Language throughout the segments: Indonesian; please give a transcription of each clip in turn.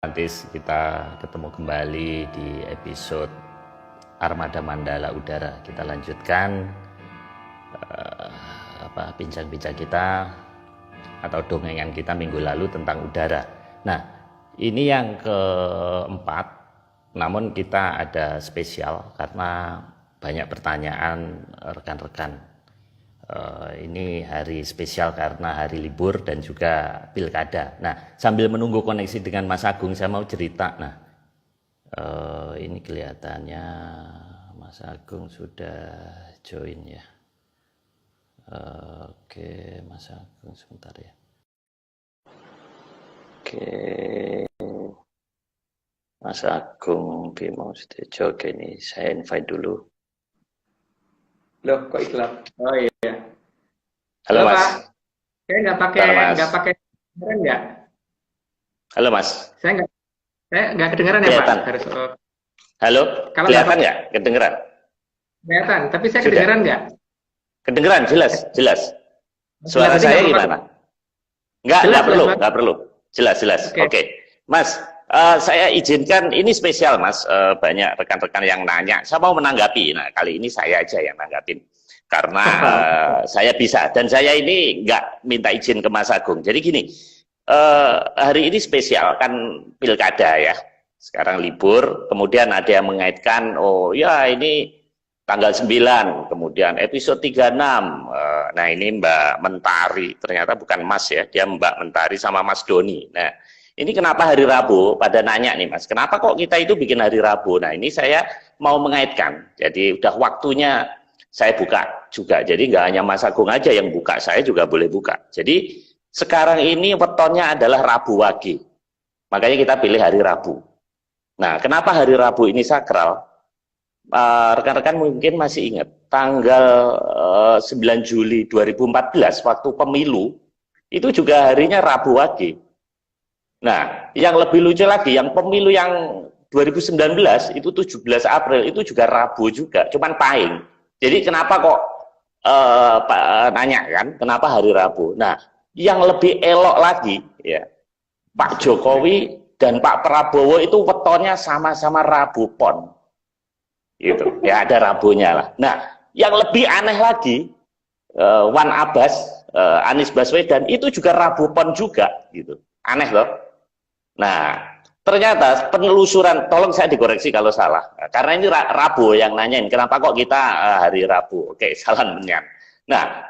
Nanti kita ketemu kembali di episode Armada Mandala Udara. Kita lanjutkan bincang-bincang kita atau dongengan kita minggu lalu tentang udara. Nah, ini yang keempat, namun kita ada spesial karena banyak pertanyaan rekan-rekan. Ini hari spesial karena hari libur dan juga pilkada. Nah, sambil menunggu koneksi dengan Mas Agung, saya mau cerita. Nah, ini kelihatannya Mas Agung sudah join ya. Oke, Mas Agung sebentar ya. Oke, Mas Agung Bimo Sudiojo. Oke, ini saya invite dulu. Loh, kok iklan? Oh iya. Halo Mas. Pak. Saya nggak pakai kedengeran nggak? Halo Mas. Saya nggak kedengeran ya Pak. Harus. Halo. Kalau kelihatan nggak? Kedengeran? Kelihatan. Tapi saya kedengeran nggak? Kedengeran, jelas. Suara saya gimana? Nggak perlu. Jelas. Oke. Mas, saya izinkan, ini spesial Mas, banyak rekan-rekan yang nanya, saya mau menanggapi. Nah, kali ini saya aja yang nanggapin karena saya bisa, dan saya ini nggak minta izin ke Mas Agung. Jadi gini, hari ini spesial kan pilkada ya, sekarang libur, kemudian ada yang mengaitkan, oh ya ini tanggal 9, kemudian episode 36, nah ini Mbak Mentari, ternyata bukan Mas ya, dia Mbak Mentari sama Mas Doni. Nah, ini kenapa hari Rabu? Pada nanya nih Mas, kenapa kok kita itu bikin hari Rabu? Nah, ini saya mau mengaitkan, jadi udah waktunya saya buka juga, jadi nggak hanya Mas Agung aja yang buka, saya juga boleh buka. Jadi sekarang ini wetonnya adalah Rabu Wage, makanya kita pilih hari Rabu. Nah, kenapa hari Rabu ini sakral? Rekan-rekan mungkin masih ingat tanggal 9 Juli 2014 waktu pemilu itu juga harinya Rabu Wage. Nah, yang lebih lucu lagi, yang pemilu yang 2019 itu 17 April itu juga Rabu juga, cuman pahing. Jadi kenapa kok nanya kan, kenapa hari Rabu? Nah, yang lebih elok lagi ya, Pak Jokowi dan Pak Prabowo itu wetonnya sama-sama Rabu Pon. Gitu. Ya ada Rabunya lah. Nah, yang lebih aneh lagi, Wan Abbas, Anies Baswedan itu juga Rabu Pon juga gitu. Aneh loh. Nah, ternyata penelusuran, tolong saya dikoreksi kalau salah, karena ini Rabu yang nanyain, kenapa kok kita hari Rabu? Oke, salah menyan. Nah,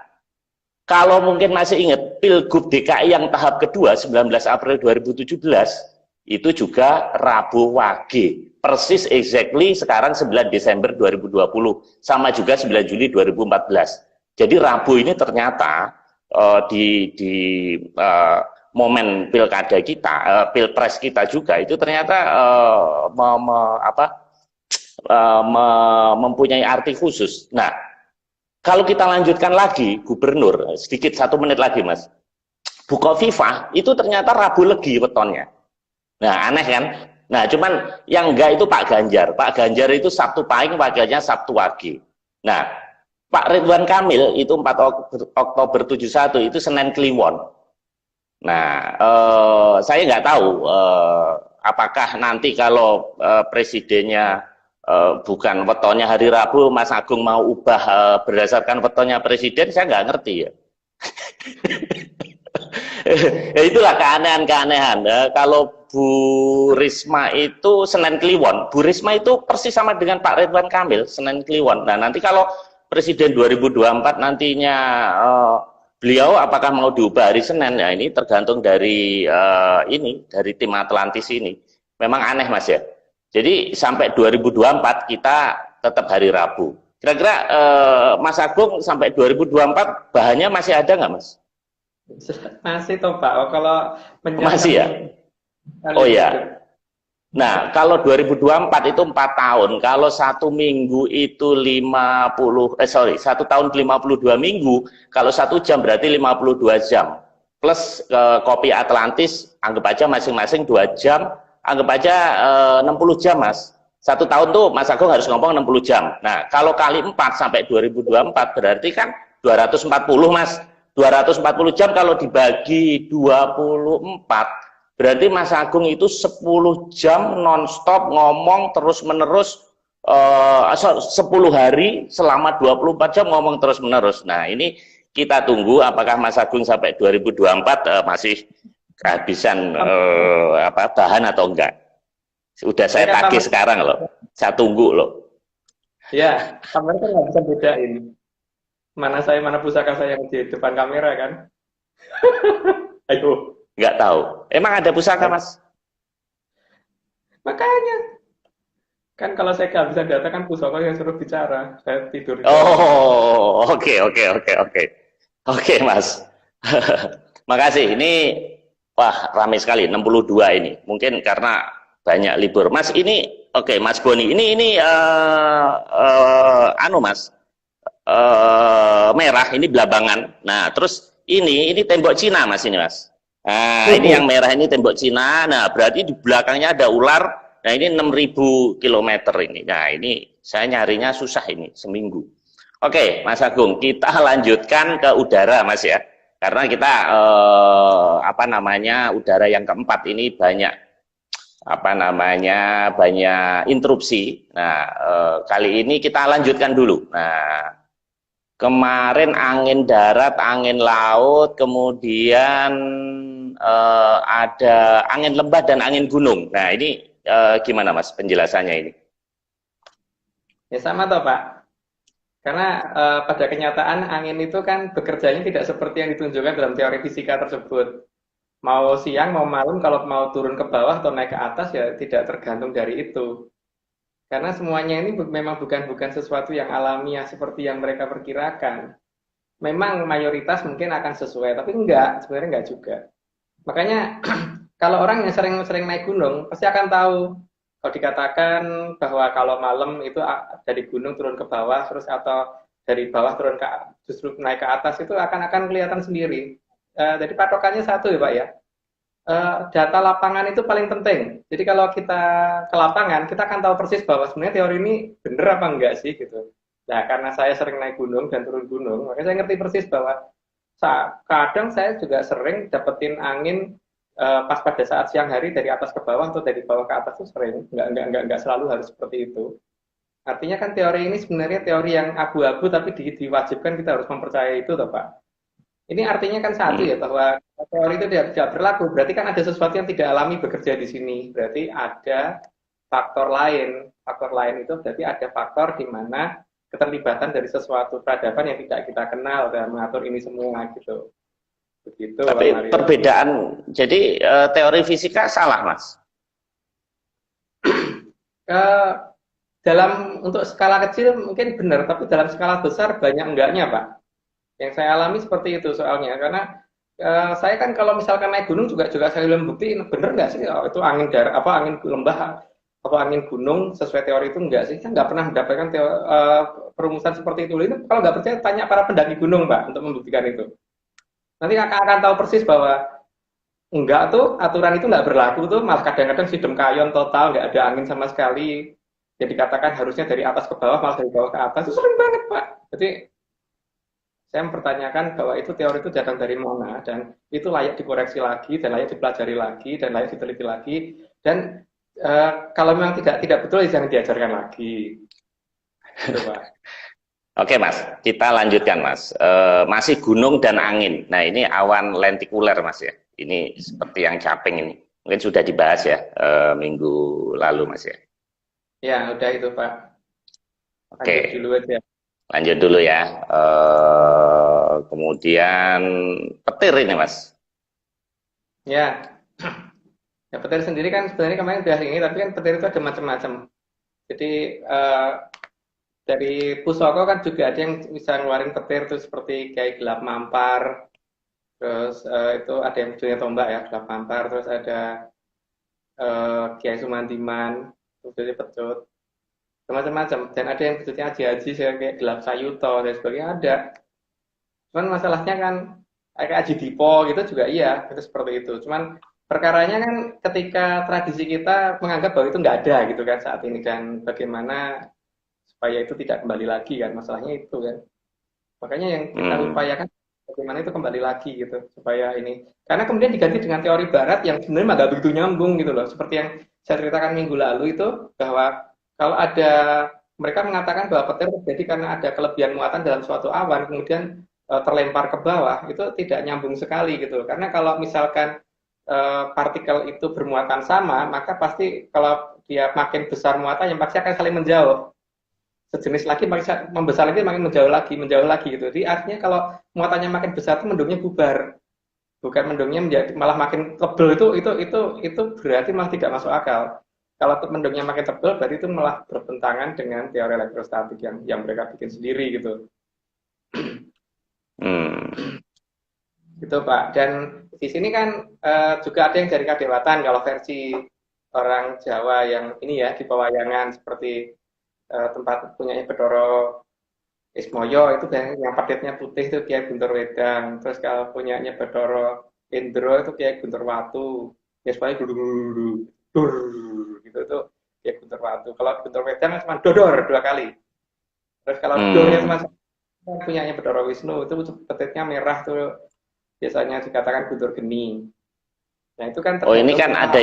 kalau mungkin masih ingat, Pilgub DKI yang tahap kedua, 19 April 2017, itu juga Rabu Wage. Persis exactly sekarang 9 Desember 2020, sama juga 9 Juli 2014. Jadi Rabu ini ternyata di momen pilkada kita, pilpres kita juga itu ternyata mempunyai arti khusus. Nah, kalau kita lanjutkan lagi, Gubernur, sedikit 1 menit lagi Mas, Bukovifa itu ternyata Rabu Legi wetonnya. Nah, aneh kan? Nah, cuman yang enggak itu Pak Ganjar. Pak Ganjar itu Sabtu Pahing, wakilnya Sabtu Wage. Nah, Pak Ridwan Kamil itu 4 Oktober 71 itu Senin Kliwon. Nah, saya nggak tahu apakah nanti kalau presidennya bukan wetonnya hari Rabu, Mas Agung mau ubah berdasarkan wetonnya presiden, saya nggak ngerti ya. Ya itulah keanehan-keanehan. Kalau Bu Risma itu Senin Kliwon, Bu Risma itu persis sama dengan Pak Ridwan Kamil, Senin Kliwon. Nah, nanti kalau Presiden 2024 nantinya beliau apakah mau diubah hari Senin, ya ini tergantung dari dari tim Atlantis ini. Memang aneh Mas ya. Jadi sampai 2024 kita tetap hari Rabu. Kira-kira Mas Agung sampai 2024 bahannya masih ada nggak Mas? Masih toh Pak. Kalau masih ya? Oh ya. Nah, kalau 2024 itu 4 tahun, kalau 1 minggu itu 1 tahun 52 minggu, kalau 1 jam berarti 52 jam. Plus kopi Atlantis, anggap aja masing-masing 2 jam, anggap aja 60 jam Mas. 1 tahun tuh Mas Agung harus ngomong 60 jam. Nah, kalau kali 4 sampai 2024 berarti kan 240 Mas. 240 jam kalau dibagi 24 Berarti Mas Agung itu 10 jam nonstop ngomong terus-menerus, 10 hari selama 24 jam ngomong terus-menerus. Nah, ini kita tunggu apakah Mas Agung sampai 2024 masih kehabisan bahan atau enggak. Sudah saya tagih sekarang loh. Saya tunggu loh. Ya, kamera kan nggak bisa bedain. Mana saya, mana pusaka saya yang di depan kamera kan. Ayo. Nggak tahu. Emang ada pusaka, Mas? Makanya. Kan kalau saya kehabisan data kan pusaka yang suruh bicara. Saya tidur. Oh, oke. Oke, Mas. Makasih. Ini, wah, ramai sekali. 62 ini. Mungkin karena banyak libur. Mas, ini, oke, Mas Boni. Ini Mas. Merah, ini Belabangan. Nah, terus ini tembok Cina, Mas, ini, Mas. Nah, ini yang merah ini tembok Cina. Nah, berarti di belakangnya ada ular. Nah, ini 6.000 km ini. Nah, ini saya nyarinya susah ini, seminggu. Oke, Mas Agung, kita lanjutkan ke udara, Mas ya. Karena kita, udara yang keempat ini banyak, banyak interupsi. Nah, kali ini kita lanjutkan dulu. Nah, kemarin angin darat, angin laut, kemudian ada angin lembah dan angin gunung. Nah, ini gimana Mas penjelasannya ini? Ya sama toh Pak. Karena pada kenyataan angin itu kan bekerjanya tidak seperti yang ditunjukkan dalam teori fisika tersebut. Mau siang, mau malam, kalau mau turun ke bawah atau naik ke atas ya tidak tergantung dari itu. Karena semuanya ini memang bukan sesuatu yang alamiah seperti yang mereka perkirakan. Memang mayoritas mungkin akan sesuai, tapi sebenarnya enggak juga. Makanya kalau orang yang sering naik gunung pasti akan tahu kalau dikatakan bahwa kalau malam itu dari gunung turun ke bawah terus atau dari bawah turun ke justru naik ke atas itu akan kelihatan sendiri. Jadi patokannya satu ya Pak ya. Data lapangan itu paling penting. Jadi kalau kita ke lapangan kita akan tahu persis bahwa sebenarnya teori ini benar apa enggak sih gitu. Nah karena saya sering naik gunung dan turun gunung, makanya saya ngerti persis bahwa kadang saya juga sering dapetin angin pas pada saat siang hari dari atas ke bawah atau dari bawah ke atas itu sering, nggak selalu harus seperti itu. Artinya kan teori ini sebenarnya teori yang abu-abu tapi diwajibkan kita harus mempercayai itu toh Pak. Ini artinya kan satu ya bahwa teori itu tidak berlaku, berarti kan ada sesuatu yang tidak alami bekerja di sini, berarti ada faktor lain. Faktor lain itu berarti ada faktor di mana keterlibatan dari sesuatu peradaban yang tidak kita kenal dan mengatur ini semua gitu. Begitu. Tapi perbedaan, jadi teori fisika salah, Mas? Untuk skala kecil mungkin benar, tapi dalam skala besar banyak enggaknya, Pak. Yang saya alami seperti itu soalnya, karena saya kan kalau misalkan naik gunung juga saya belum buktiin benar nggak sih itu angin darat angin lembah atau angin gunung sesuai teori itu enggak sih? Saya nggak pernah mendapatkan perumusan seperti itu. Ini kalau nggak percaya tanya para pendaki gunung, Pak, untuk membuktikan itu. Nanti akan tahu persis bahwa enggak tuh aturan itu nggak berlaku tuh, malah kadang-kadang sidem kayon total, nggak ada angin sama sekali. Jadi katakan harusnya dari atas ke bawah, malah dari bawah ke atas. Itu sering banget, Pak. Jadi saya mempertanyakan bahwa itu teori itu datang dari mana dan itu layak dikoreksi lagi dan layak dipelajari lagi dan layak diteliti lagi dan kalau memang tidak betul jangan diajarkan lagi. Gitu, Pak. Oke Mas, kita lanjutkan Mas. Masih gunung dan angin. Nah ini awan lentikuler Mas ya. Ini seperti yang caping ini. Mungkin sudah dibahas ya minggu lalu Mas ya. Ya udah itu Pak. Oke. Lanjut dulu aja. Lanjut dulu ya. Kemudian petir ini Mas. Ya. Ya, petir sendiri kan sebenarnya kemarin udah ini, tapi kan petir itu ada macam-macam. Jadi dari Pusoko kan juga ada yang bisa ngeluarin petir tuh seperti kayak gelap mampar, terus itu ada yang judulnya tombak ya, gelap mampar, terus ada Kiai Sumandiman, judulnya pecut, macam-macam. Dan ada yang judulnya aji-aji kayak gelap sayuto dan sebagainya ada. Cuman masalahnya kan kayak Aji Dipo gitu juga iya, itu seperti itu. Cuman perkaranya kan ketika tradisi kita menganggap bahwa itu nggak ada gitu kan saat ini dan bagaimana supaya itu tidak kembali lagi kan masalahnya itu kan. Makanya yang kita upayakan bagaimana itu kembali lagi gitu supaya ini. Karena kemudian diganti dengan teori barat yang sebenarnya nggak begitu nyambung gitu loh. Seperti yang saya ceritakan minggu lalu itu bahwa kalau ada mereka mengatakan bahwa petir terjadi karena ada kelebihan muatan dalam suatu awan kemudian terlempar ke bawah itu tidak nyambung sekali gitu. Karena kalau misalkan partikel itu bermuatan sama, maka pasti kalau dia makin besar muatannya pasti akan saling menjauh. Sejenis lagi makin membesar lagi makin menjauh lagi gitu. Jadi artinya kalau muatannya makin besar itu mendungnya bubar, bukan mendungnya menjadi malah makin tebel itu berarti malah tidak masuk akal. Kalau mendungnya makin tebel berarti itu malah bertentangan dengan teori elektrostatik yang mereka bikin sendiri gitu. Gitu Pak. Dan di sini kan juga ada yang dari kadewatan kalau versi orang Jawa yang ini ya di pewayangan seperti tempat punyanya Bathara Ismoyo itu yang paketnya putih itu Kiai Guntur Wedang. Terus kalau punyanya Bathara Indro itu Kiai Guntur Watu. Ya supaya dulu gitu itu Kiai Guntur Watu. Kalau Guntur Wedang cuma dodor 2 kali. Terus kalau dornya cuma punyanya Bathara Wisnu itu petirnya merah tuh biasanya dikatakan Guntur Geni. Nah itu kan oh ini kan ada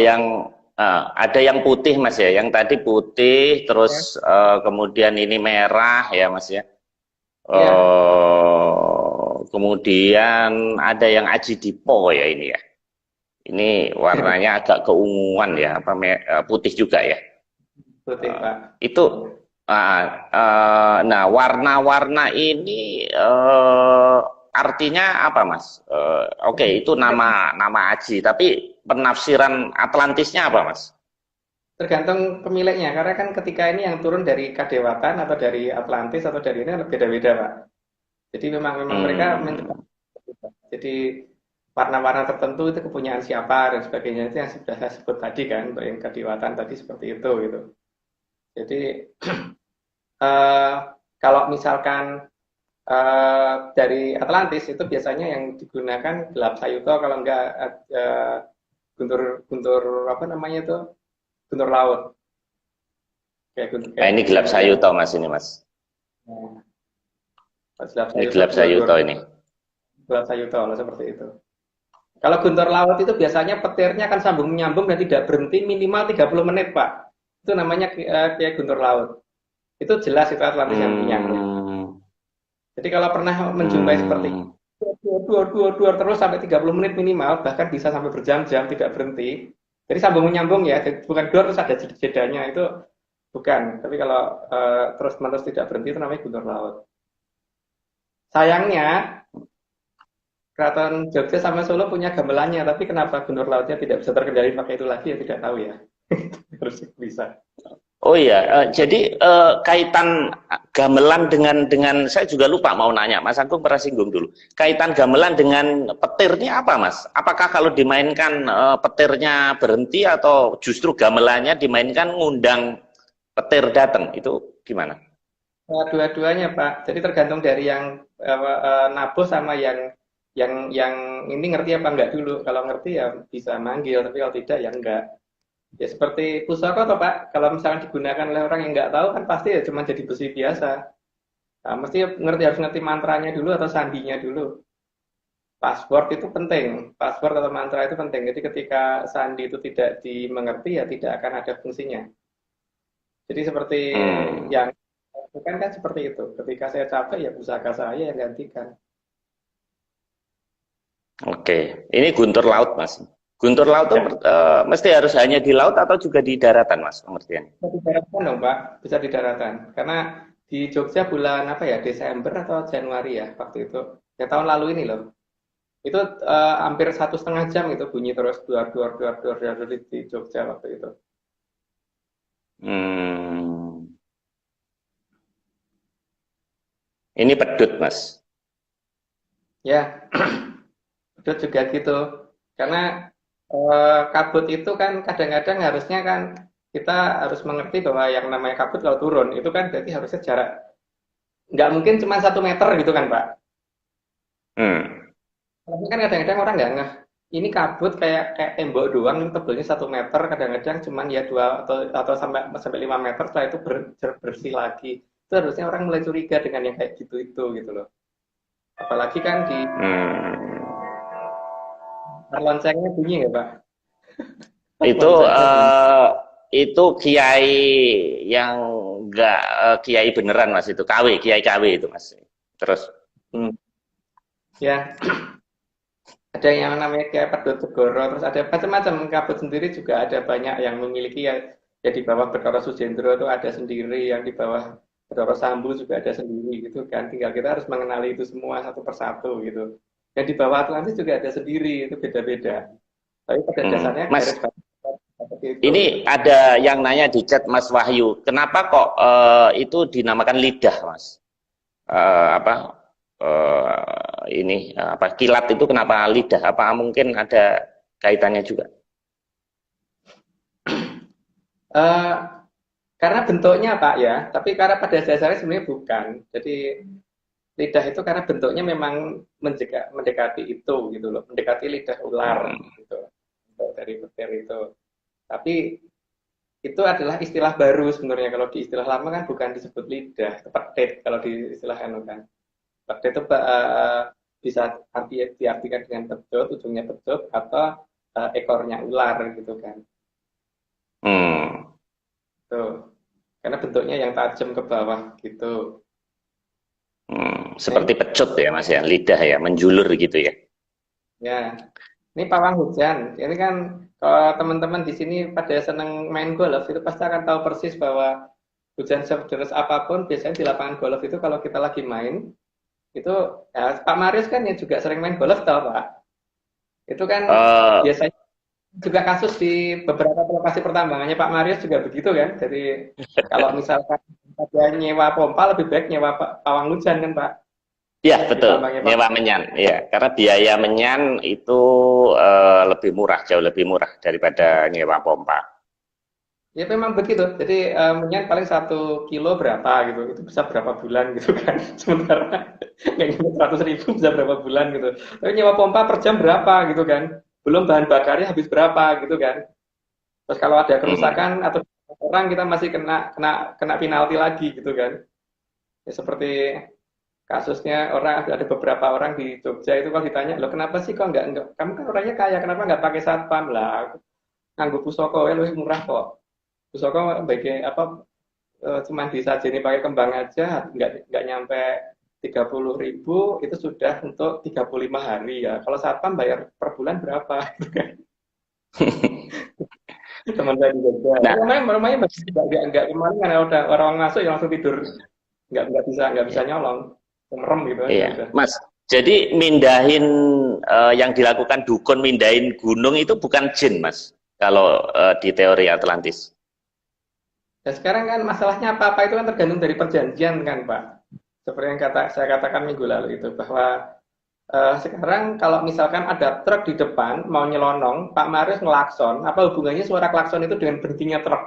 yang putih Mas ya, yang tadi putih terus kemudian ini merah ya Mas ya. Kemudian ada yang Aji Dipo ya ini ya. Ini warnanya agak keunguan ya, apa putih juga ya. Putih Pak. Itu nah warna-warna ini artinya apa Mas? Oke, itu nama Aji, tapi penafsiran Atlantisnya apa Mas? Tergantung pemiliknya, karena kan ketika ini yang turun dari Kadewatan atau dari Atlantis atau dari ini beda-beda Pak. Jadi memang mereka jadi warna-warna tertentu itu kepunyaan siapa dan sebagainya itu yang sudah saya sebut tadi kan, untuk yang Kadewatan tadi seperti itu gitu. Jadi kalau misalkan dari Atlantis itu biasanya yang digunakan gelap sayuto kalau enggak guntur apa namanya itu guntur laut ini gelap sayuto Mas ini Mas. Ini gelap sayuto ini. Gelap sayuto seperti itu. Kalau guntur laut itu biasanya petirnya akan sambung menyambung dan tidak berhenti minimal 30 menit Pak. Itu namanya kayak guntur laut. Itu jelas itu Atlantis yang punya. Jadi kalau pernah menjumpai seperti dua terus sampai 30 menit minimal, bahkan bisa sampai berjam-jam tidak berhenti. Jadi sambung menyambung ya, bukan dua terus ada jedanya itu bukan. Tapi kalau terus-menerus tidak berhenti itu namanya guntur laut. Sayangnya Keraton Jogja sama Solo punya gamelannya, tapi kenapa guntur lautnya tidak bisa terkendali pakai itu lagi ya tidak tahu ya. Harus bisa. Oh iya, jadi kaitan gamelan dengan saya juga lupa mau nanya, Mas Agung pernah singgung dulu. Kaitan gamelan dengan petir ini apa, Mas? Apakah kalau dimainkan petirnya berhenti atau justru gamelannya dimainkan ngundang petir datang? Itu gimana? Dua-duanya, Pak. Jadi tergantung dari yang nabuh sama yang ini ngerti apa enggak dulu. Kalau ngerti ya bisa manggil, tapi kalau tidak ya enggak. Ya seperti pusaka toh Pak, kalau misalnya digunakan oleh orang yang nggak tahu kan pasti ya cuma jadi besi biasa. Nah, mesti harus ngerti mantranya dulu atau sandinya dulu. Password itu penting, password atau mantra itu penting. Jadi ketika sandi itu tidak dimengerti ya tidak akan ada fungsinya. Jadi seperti yang kan seperti itu. Ketika saya capek ya pusaka saya yang gantikan. Oke, ini guntur laut Mas. Guntur laut itu mesti harus hanya di laut atau juga di daratan, Mas, pengertiannya? Bisa di daratan dong, Pak. Bisa di daratan. Karena di Jogja bulan apa ya, Desember atau Januari ya, waktu itu. Ya tahun lalu ini loh. Itu hampir 1,5 jam itu bunyi terus duar di Jogja waktu itu. Ini pedut, Mas. Ya, pedut juga gitu. Karena kabut itu kan kadang-kadang harusnya kan kita harus mengerti bahwa yang namanya kabut kalau turun itu kan berarti harusnya jarak nggak mungkin cuma 1 meter gitu kan Pak. Tapi kan kadang-kadang orang nggak ngeh ini kabut kayak tembok doang tebelnya 1 meter kadang-kadang cuma ya 2 atau sampai 5 meter setelah itu bersih lagi itu harusnya orang mulai curiga dengan yang kayak gitu loh. Apalagi kan di Hmm. loncengnya bunyi ya Pak. Itu Loncengnya bunyi. itu kiai yang enggak kiai beneran Mas itu kiai KW itu Mas. Terus Hmm. Ya, ada yang namanya kayak Pedot Segoro, terus ada macam-macam. Kabut sendiri juga ada banyak yang memiliki ya, ya di bawah Bathara Sujendro itu ada sendiri, yang di bawah Bathara Sambu juga ada sendiri gitu kan. Tinggal kita harus mengenali itu semua satu persatu gitu. Dan di bawah Atlantis juga ada sendiri, itu beda-beda. Tapi pada dasarnya garis Mas, batas seperti itu gitu. ini ada yang nanya di chat Mas Wahyu, kenapa kok itu dinamakan lidah, Mas? Apa ini apa kilat itu kenapa lidah? Apa mungkin ada kaitannya juga? Eh, karena bentuknya Pak ya, tapi karena pada dasarnya sebenarnya bukan. Jadi lidah itu karena bentuknya memang mendekati itu gitu loh, mendekati lidah ular Hmm. gitu dari petir itu. Tapi itu adalah istilah baru sebenarnya. Kalau di istilah lama kan bukan disebut lidah, itu petit kalau di istilah anu kan. Petit itu bisa diartikan dengan pecut, ujungnya pecut atau ekornya ular gitu kan. Hmm. Tuh. Karena bentuknya yang tajam ke bawah gitu. Nah, ini Seperti pecut ya Mas ya, lidah ya, menjulur gitu ya. ya, ini pawang hujan. Ini kan kalau teman-teman di sini pada senang main golf itu pasti akan tahu persis bahwa hujan sederas apapun biasanya di lapangan golf itu kalau kita lagi main itu ya, Pak Marius kan yang juga sering main golf tahu Pak. Itu kan Eh, biasanya juga kasus di beberapa lokasi pertambangannya Pak Marius juga begitu kan. Jadi kalau misalkan dia nyewa pompa lebih baik nyewa pawang hujan kan Pak Ya di betul, tambangnya Pak. nyewa menyan. Ya, karena biaya menyan itu lebih murah, jauh lebih murah daripada nyewa pompa. Ya memang begitu. Jadi menyan paling 1 kilo berapa gitu. Itu bisa berapa bulan gitu kan. Sementara nggak nyampe 100.000 bisa berapa bulan gitu. Tapi nyewa pompa per jam berapa gitu kan. Belum bahan bakarnya habis berapa gitu kan. Terus kalau ada Hmm. kerusakan atau orang kita masih kena kena kena penalti lagi gitu kan. Ya, seperti kasusnya orang ada beberapa orang di Jogja itu kalau ditanya, "Loh kenapa sih kok nggak kamu kan orangnya kaya, kenapa nggak pakai satpam?" Lah, nganggo pusoko ya lebih murah kok. Pusoko bagian apa cuman disajeni pakai kembang aja nggak nyampe 30.000 itu sudah untuk 35 hari ya. Kalau satpam bayar per bulan berapa? Teman saya di Jogja. Nah, Rumahnya nggak kemarin kan udah orang masuk yang langsung tidur nggak bisa ya, nyolong, merem gitu aja iya, udah. Mas. Jadi mindahin yang dilakukan dukun mindahin gunung itu bukan jin, Mas. Kalau di teori Atlantis. Dan sekarang kan masalahnya apa-apa itu kan tergantung dari perjanjian kan Pak. Seperti yang saya katakan minggu lalu itu bahwa sekarang kalau misalkan ada truk di depan mau nyelonong, Pak Marius ngelakson, apa hubungannya suara klakson itu dengan berhentinya truk?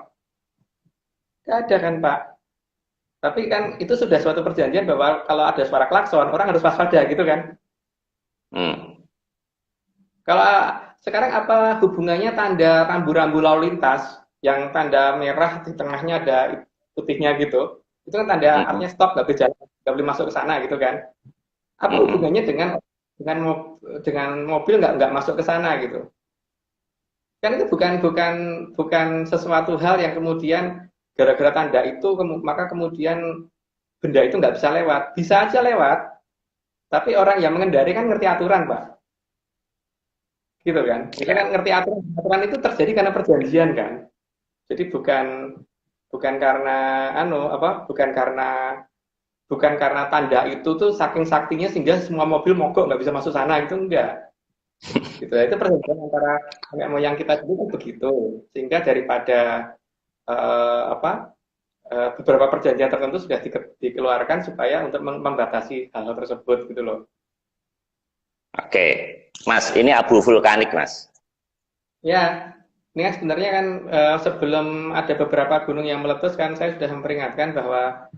Tidak ada kan Pak. Tapi kan itu sudah suatu perjanjian bahwa kalau ada suara klakson, orang harus waspada gitu kan. Hmm. Kalau sekarang apa hubungannya tanda rambu-rambu lalu lintas yang tanda merah di tengahnya ada putihnya gitu? Itu kan tanda Hmm. artinya stop, nggak boleh jalan, nggak boleh masuk ke sana gitu kan? Apa Hmm. hubungannya dengan mobil nggak masuk ke sana gitu? Kan itu bukan bukan bukan sesuatu hal yang kemudian gara-gara tanda itu maka kemudian benda itu nggak bisa lewat. Bisa aja lewat, tapi orang yang mengendari kan ngerti aturan, Pak. Gitu kan? Itu Ya. kan ngerti aturan. Aturan itu terjadi karena perjanjian kan. Jadi bukan bukan karena bukan karena tanda itu tuh saking saktinya sehingga semua mobil mogok nggak bisa masuk sana itu enggak. Gitu. Itu perjanjian antara nenek moyang kita dulu kan begitu. Sehingga daripada apa beberapa perjanjian tertentu sudah dikeluarkan supaya untuk membatasi hal-hal tersebut gitu loh. Oke, Mas, ini abu vulkanik, Mas. Ya, ini kan sebenarnya kan sebelum ada beberapa gunung yang meletus kan saya sudah memperingatkan bahwa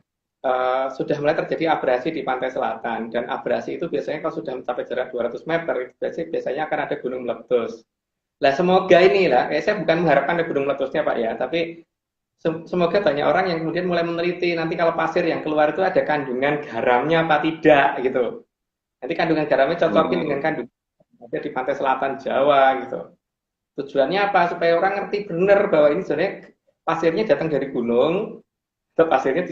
sudah mulai terjadi abrasi di pantai selatan dan abrasi itu biasanya kalau sudah mencapai jarak 200 meter itu biasanya akan ada gunung meletus. Lah semoga inilah, saya bukan mengharapkan ada gunung meletusnya Pak ya, tapi semoga banyak orang yang kemudian mulai meneliti nanti kalau pasir yang keluar itu ada kandungan garamnya apa tidak gitu. Nanti kandungan garamnya cocokin dengan kandungan ada di pantai selatan Jawa gitu. Tujuannya apa? Supaya orang ngerti bener bahwa ini sebenarnya pasirnya datang dari gunung, atau pasirnya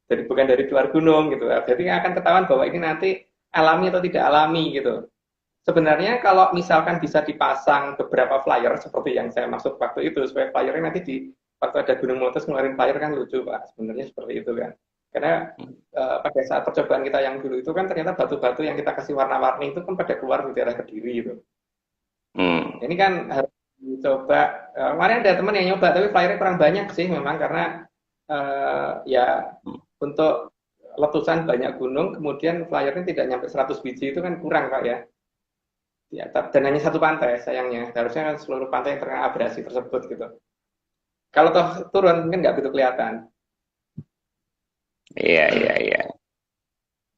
bukan dari luar gunung gitu. Jadi akan ketahuan bahwa ini nanti alami atau tidak alami gitu. Sebenarnya kalau misalkan bisa dipasang beberapa flyer seperti yang saya maksud waktu itu, supaya flyernya nanti waktu ada gunung meletus ngeluarin flyer kan lucu Pak. Sebenarnya seperti itu kan. Karena pada saat percobaan kita yang dulu itu kan ternyata batu-batu yang kita kasih warna-warni itu kan pada keluar di daerah Kediri gitu. Ini kan harus dicoba. Kemarin ada teman yang nyoba, tapi flyernya kurang banyak sih memang karena ya untuk letusan banyak gunung, kemudian flyernya tidak nyampe 100 biji itu kan kurang Pak ya. Ya, dan hanya satu pantai sayangnya. Harusnya kan seluruh pantai yang terkena abrasi tersebut gitu. Kalau toh turun mungkin nggak begitu kelihatan. Iya.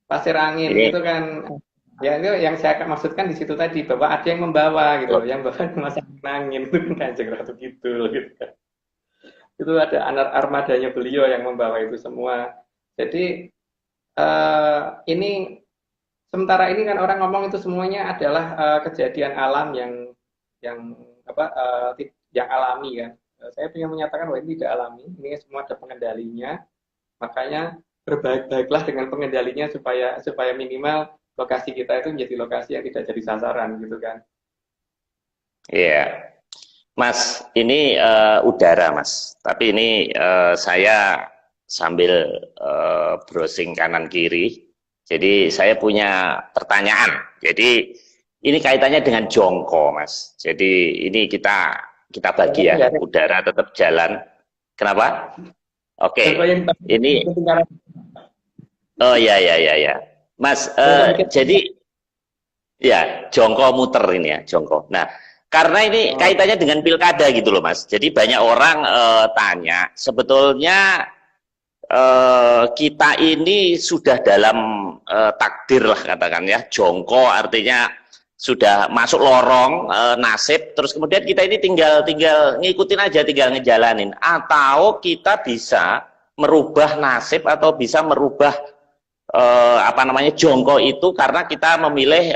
Pasir angin itu kan, ya itu yang saya maksudkan di situ tadi bahwa ada yang membawa gitu, yang bawa masak angin itu kan Kanjeng Ratu gitu kan. Itu ada armadanya beliau yang membawa itu semua. Jadi ini sementara ini kan orang ngomong itu semuanya adalah kejadian alam yang yang alami kan. Saya ingin menyatakan bahwa ini tidak alami, ini semua ada pengendalinya. Makanya berbaik-baiklah dengan pengendalinya supaya minimal lokasi kita itu menjadi lokasi yang tidak jadi sasaran gitu kan. Iya. Mas, ini udara Mas. Tapi ini saya sambil browsing kanan kiri. Jadi saya punya pertanyaan. Jadi ini kaitannya dengan jongko, Mas. Jadi ini kita bagi ya, udara tetap jalan. Kenapa? Oke. Ini oh ya. Mas, jadi ya jongko muter ini ya, jongko. Nah, karena ini kaitannya dengan pilkada gitu loh, Mas. Jadi banyak orang tanya, sebetulnya kita ini sudah dalam takdir lah katakan ya, jongko artinya sudah masuk lorong nasib, terus kemudian kita ini tinggal ngikutin aja, tinggal ngejalanin, atau kita bisa merubah nasib atau bisa merubah jongko itu karena kita memilih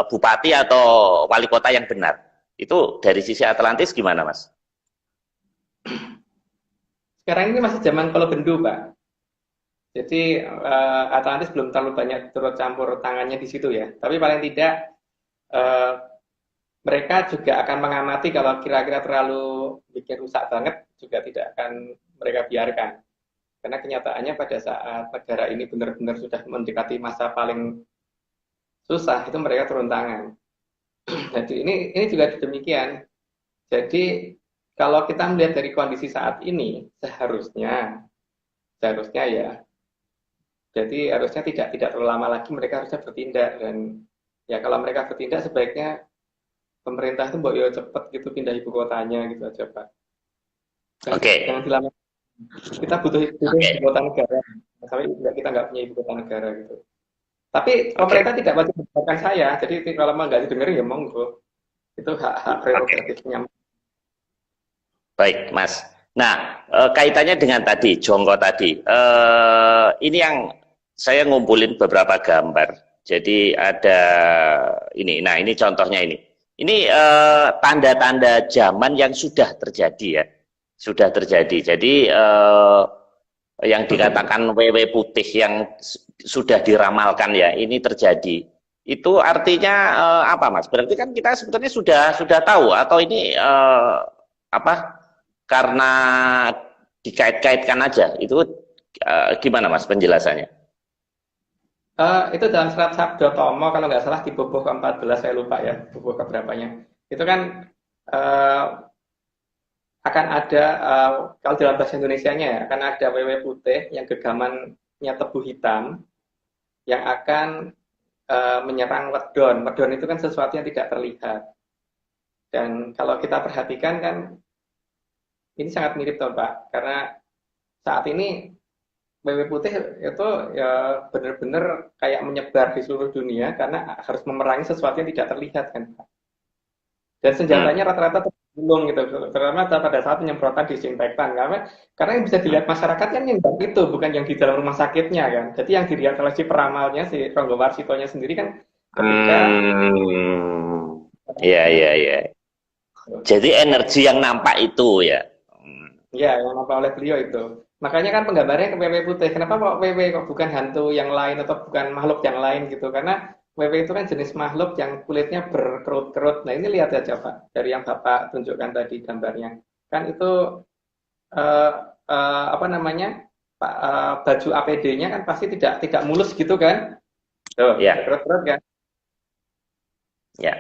bupati atau wali kota yang benar. Itu dari sisi Atlantis gimana, Mas? Sekarang ini masih zaman kalau bendu, Pak. Jadi Atlantis belum terlalu banyak turut campur tangannya di situ ya. Tapi paling tidak mereka juga akan mengamati kalau kira-kira terlalu bikin rusak banget juga tidak akan mereka biarkan. Karena kenyataannya pada saat negara ini benar-benar sudah mendekati masa paling susah, itu mereka turun tangan. Jadi ini juga demikian. Jadi kalau kita melihat dari kondisi saat ini, seharusnya ya. Jadi harusnya tidak terlalu lama lagi mereka harusnya bertindak, dan ya kalau mereka bertindak sebaiknya pemerintah itu mbok yo cepet gitu pindah ibu kotanya gitu aja Pak. Oke. Jangan dilama. Kita butuh ibu kota negara. Sampai kita nggak punya ibu kota negara gitu. Tapi pemerintah tidak wajib mendengarkan saya. Jadi kalau mau nggak didengar ya monggo. Itu hak prerogatifnya. Baik, Mas. Nah, kaitannya dengan tadi, jongko tadi. Ini yang saya ngumpulin beberapa gambar. Jadi ada ini. Nah, ini contohnya ini. Ini tanda-tanda zaman yang sudah terjadi ya. Sudah terjadi. Jadi yang dikatakan WW putih yang sudah diramalkan ya, ini terjadi. Itu artinya apa, Mas? Berarti kan kita sebetulnya sudah tahu, atau ini karena dikait-kaitkan aja. Itu gimana, Mas, penjelasannya? Itu dalam serat Sabda Tomo kalau nggak salah di bubuh ke-14, saya lupa ya bubuh keberapanya. Itu kan akan ada kalau dalam bahasa Indonesianya ya, akan ada WW putih yang gegamannya tebu hitam yang akan menyerang wedon. Wedon itu kan sesuatu yang tidak terlihat. Dan kalau kita perhatikan kan ini sangat mirip toh Pak, karena saat ini WW putih itu ya benar-benar kayak menyebar di seluruh dunia karena harus memerangi sesuatu yang tidak terlihat kan Pak. Dan senjatanya rata-rata tergulung gitu, terutama pada saat penyemprotan disinfektan, karena yang bisa dilihat masyarakat kan yang itu bukan yang di dalam rumah sakitnya kan. Jadi yang dilihat oleh si peramalnya, si Ronggo Warsitonya sendiri kan ketika Iya, iya, iya. Jadi energi yang nampak itu ya. ya yang nampak oleh beliau itu. Makanya kan penggambarnya ke WW putih. Kenapa kok WW kok bukan hantu yang lain atau bukan makhluk yang lain gitu? Karena WW itu kan jenis makhluk yang kulitnya berkerut-kerut. Nah ini lihat aja Pak, dari yang Bapak tunjukkan tadi gambarnya. Kan itu eh, apa namanya, Pak, baju APD-nya kan pasti tidak mulus gitu kan? Tuh, Ya, kerut-kerut kan? ya.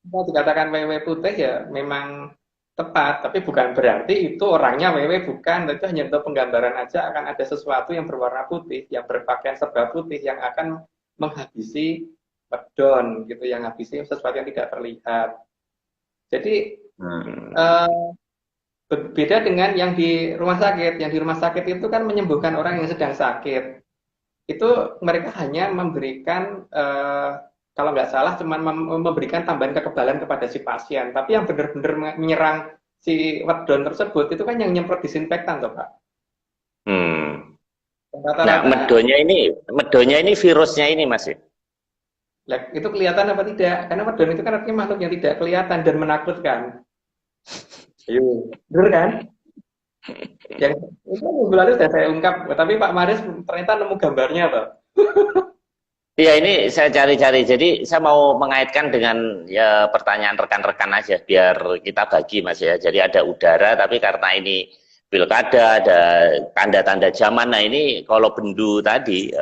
Kalau dikatakan WW putih ya memang tepat, tapi bukan berarti itu orangnya WW, bukan. Itu hanya untuk penggambaran aja, akan ada sesuatu yang berwarna putih, yang berpakaian serba putih, yang akan menghabisi pedon gitu, yang habisi sesuatu yang tidak terlihat. Jadi berbeda dengan yang di rumah sakit. Yang di rumah sakit itu kan menyembuhkan orang yang sedang sakit. Itu mereka hanya memberikan kalau nggak salah cuma memberikan tambahan kekebalan kepada si pasien, tapi yang benar-benar menyerang si wedon tersebut itu kan yang nyemprot disinfektan toh Pak. Nah, medonya ini virusnya ini Mas ya? Itu kelihatan apa tidak? Karena wedon itu kan artinya makhluk yang tidak kelihatan dan menakutkan. Ayo, bener kan? Yang itu minggu lalu sudah saya ungkap, tapi Pak Maris ternyata nemu gambarnya Pak. Iya, ini saya cari-cari. Jadi saya mau mengaitkan dengan ya pertanyaan rekan-rekan aja biar kita bagi Mas ya. Jadi ada udara tapi karena ini pilkada ada tanda-tanda zaman. Nah, ini kalau bendu tadi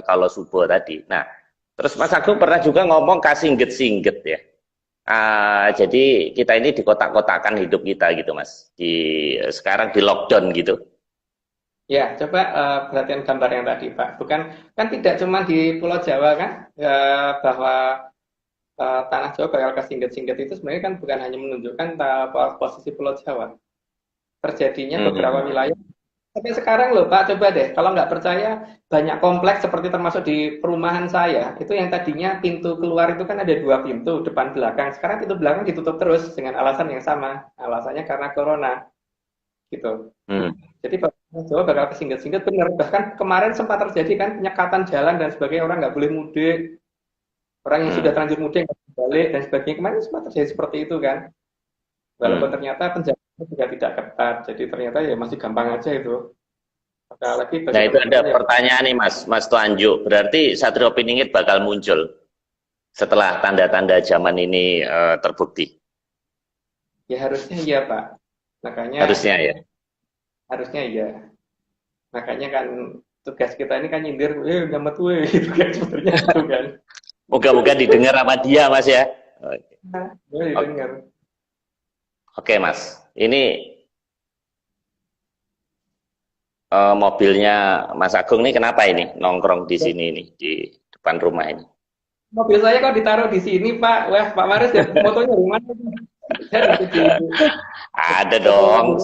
kalau subuh tadi. Nah, terus Mas Agung pernah juga ngomong kasingget-singget ya. Jadi kita ini dikotak-kotakan hidup kita gitu Mas. Sekarang di lockdown gitu. Ya, coba perhatian gambar yang tadi, Pak. Bukan kan tidak cuma di Pulau Jawa kan, bahwa tanah Jawa bakal kesingget-singget itu sebenarnya kan bukan hanya menunjukkan posisi Pulau Jawa. Terjadinya beberapa wilayah. Sampai sekarang loh, Pak, coba deh. Kalau nggak percaya, banyak kompleks seperti termasuk di perumahan saya, itu yang tadinya pintu keluar itu kan ada 2 pintu, depan belakang. Sekarang pintu belakang ditutup terus dengan alasan yang sama. Alasannya karena corona. Gitu. Jadi Jawa bakal kesingget-singget benar. Bahkan kemarin sempat terjadi kan penyekatan jalan dan sebagainya, orang nggak boleh mudik, orang yang sudah terlanjur mudik nggak boleh balik dan sebagainya. Kemarin sempat terjadi seperti itu kan. Walaupun ternyata penjagaannya juga tidak ketat, jadi ternyata ya masih gampang aja itu. Apalagi Nah itu ada pertanyaan nih Mas Tuanjuk. Berarti Satrio Piningit bakal muncul setelah tanda-tanda zaman ini terbukti? Ya harusnya iya Pak. Makanya harusnya ya. Harusnya iya. Makanya kan tugas kita ini kan nyindir, gamet weh, gitu kan sebenarnya itu kan. Moga-moga didengar sama dia Mas ya. Didengar. Oke Mas, ini mobilnya Mas Agung ini kenapa ini nongkrong di sini nih di depan rumah ini? Mobil saya kok ditaruh di sini Pak. Wah Pak Maris ya fotonya di mana? Ada dong,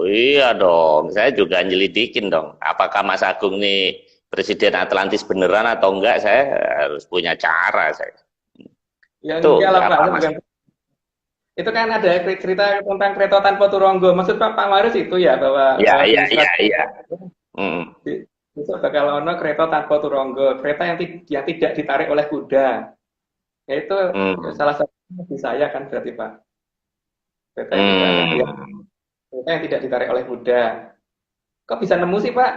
iya dong, saya juga nyelidikin dong. Apakah Mas Agung nih Presiden Atlantis beneran atau enggak? Saya harus punya cara saya. Ya enggak lah Pak. Itu kan ada cerita tentang kereta tanpa turonggo. Maksud Pak Maris itu ya bahwa iya. Besok bakal ono kereta tanpa turonggo, kereta yang tidak ditarik oleh kuda. Yaitu salah satu di saya kan berarti Pak. Kereta yang tidak ditarik oleh kuda. Kok bisa nemu sih Pak?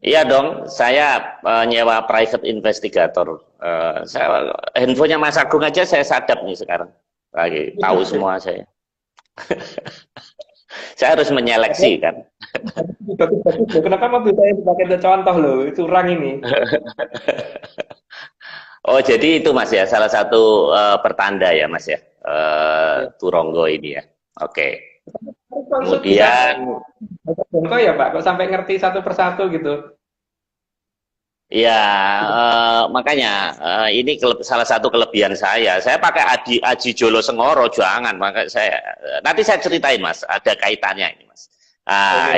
Iya dong, saya nyewa private investigator. Handphonenya Mas Agung aja saya sadap nih sekarang. Lagi tahu semua saya. Saya harus menyeleksi kan. Kenapa mobil saya dipakai contoh loh, curang ini. Oh jadi itu Mas ya, salah satu pertanda ya Mas ya, turonggo ini ya. Oke. Kemudian kok ya Pak, kok sampai ngerti satu persatu gitu. Ya, makanya ini salah satu kelebihan saya. Saya pakai Aji Jolo Sengoro, jangan. Maka nanti saya ceritain Mas, ada kaitannya ini Mas.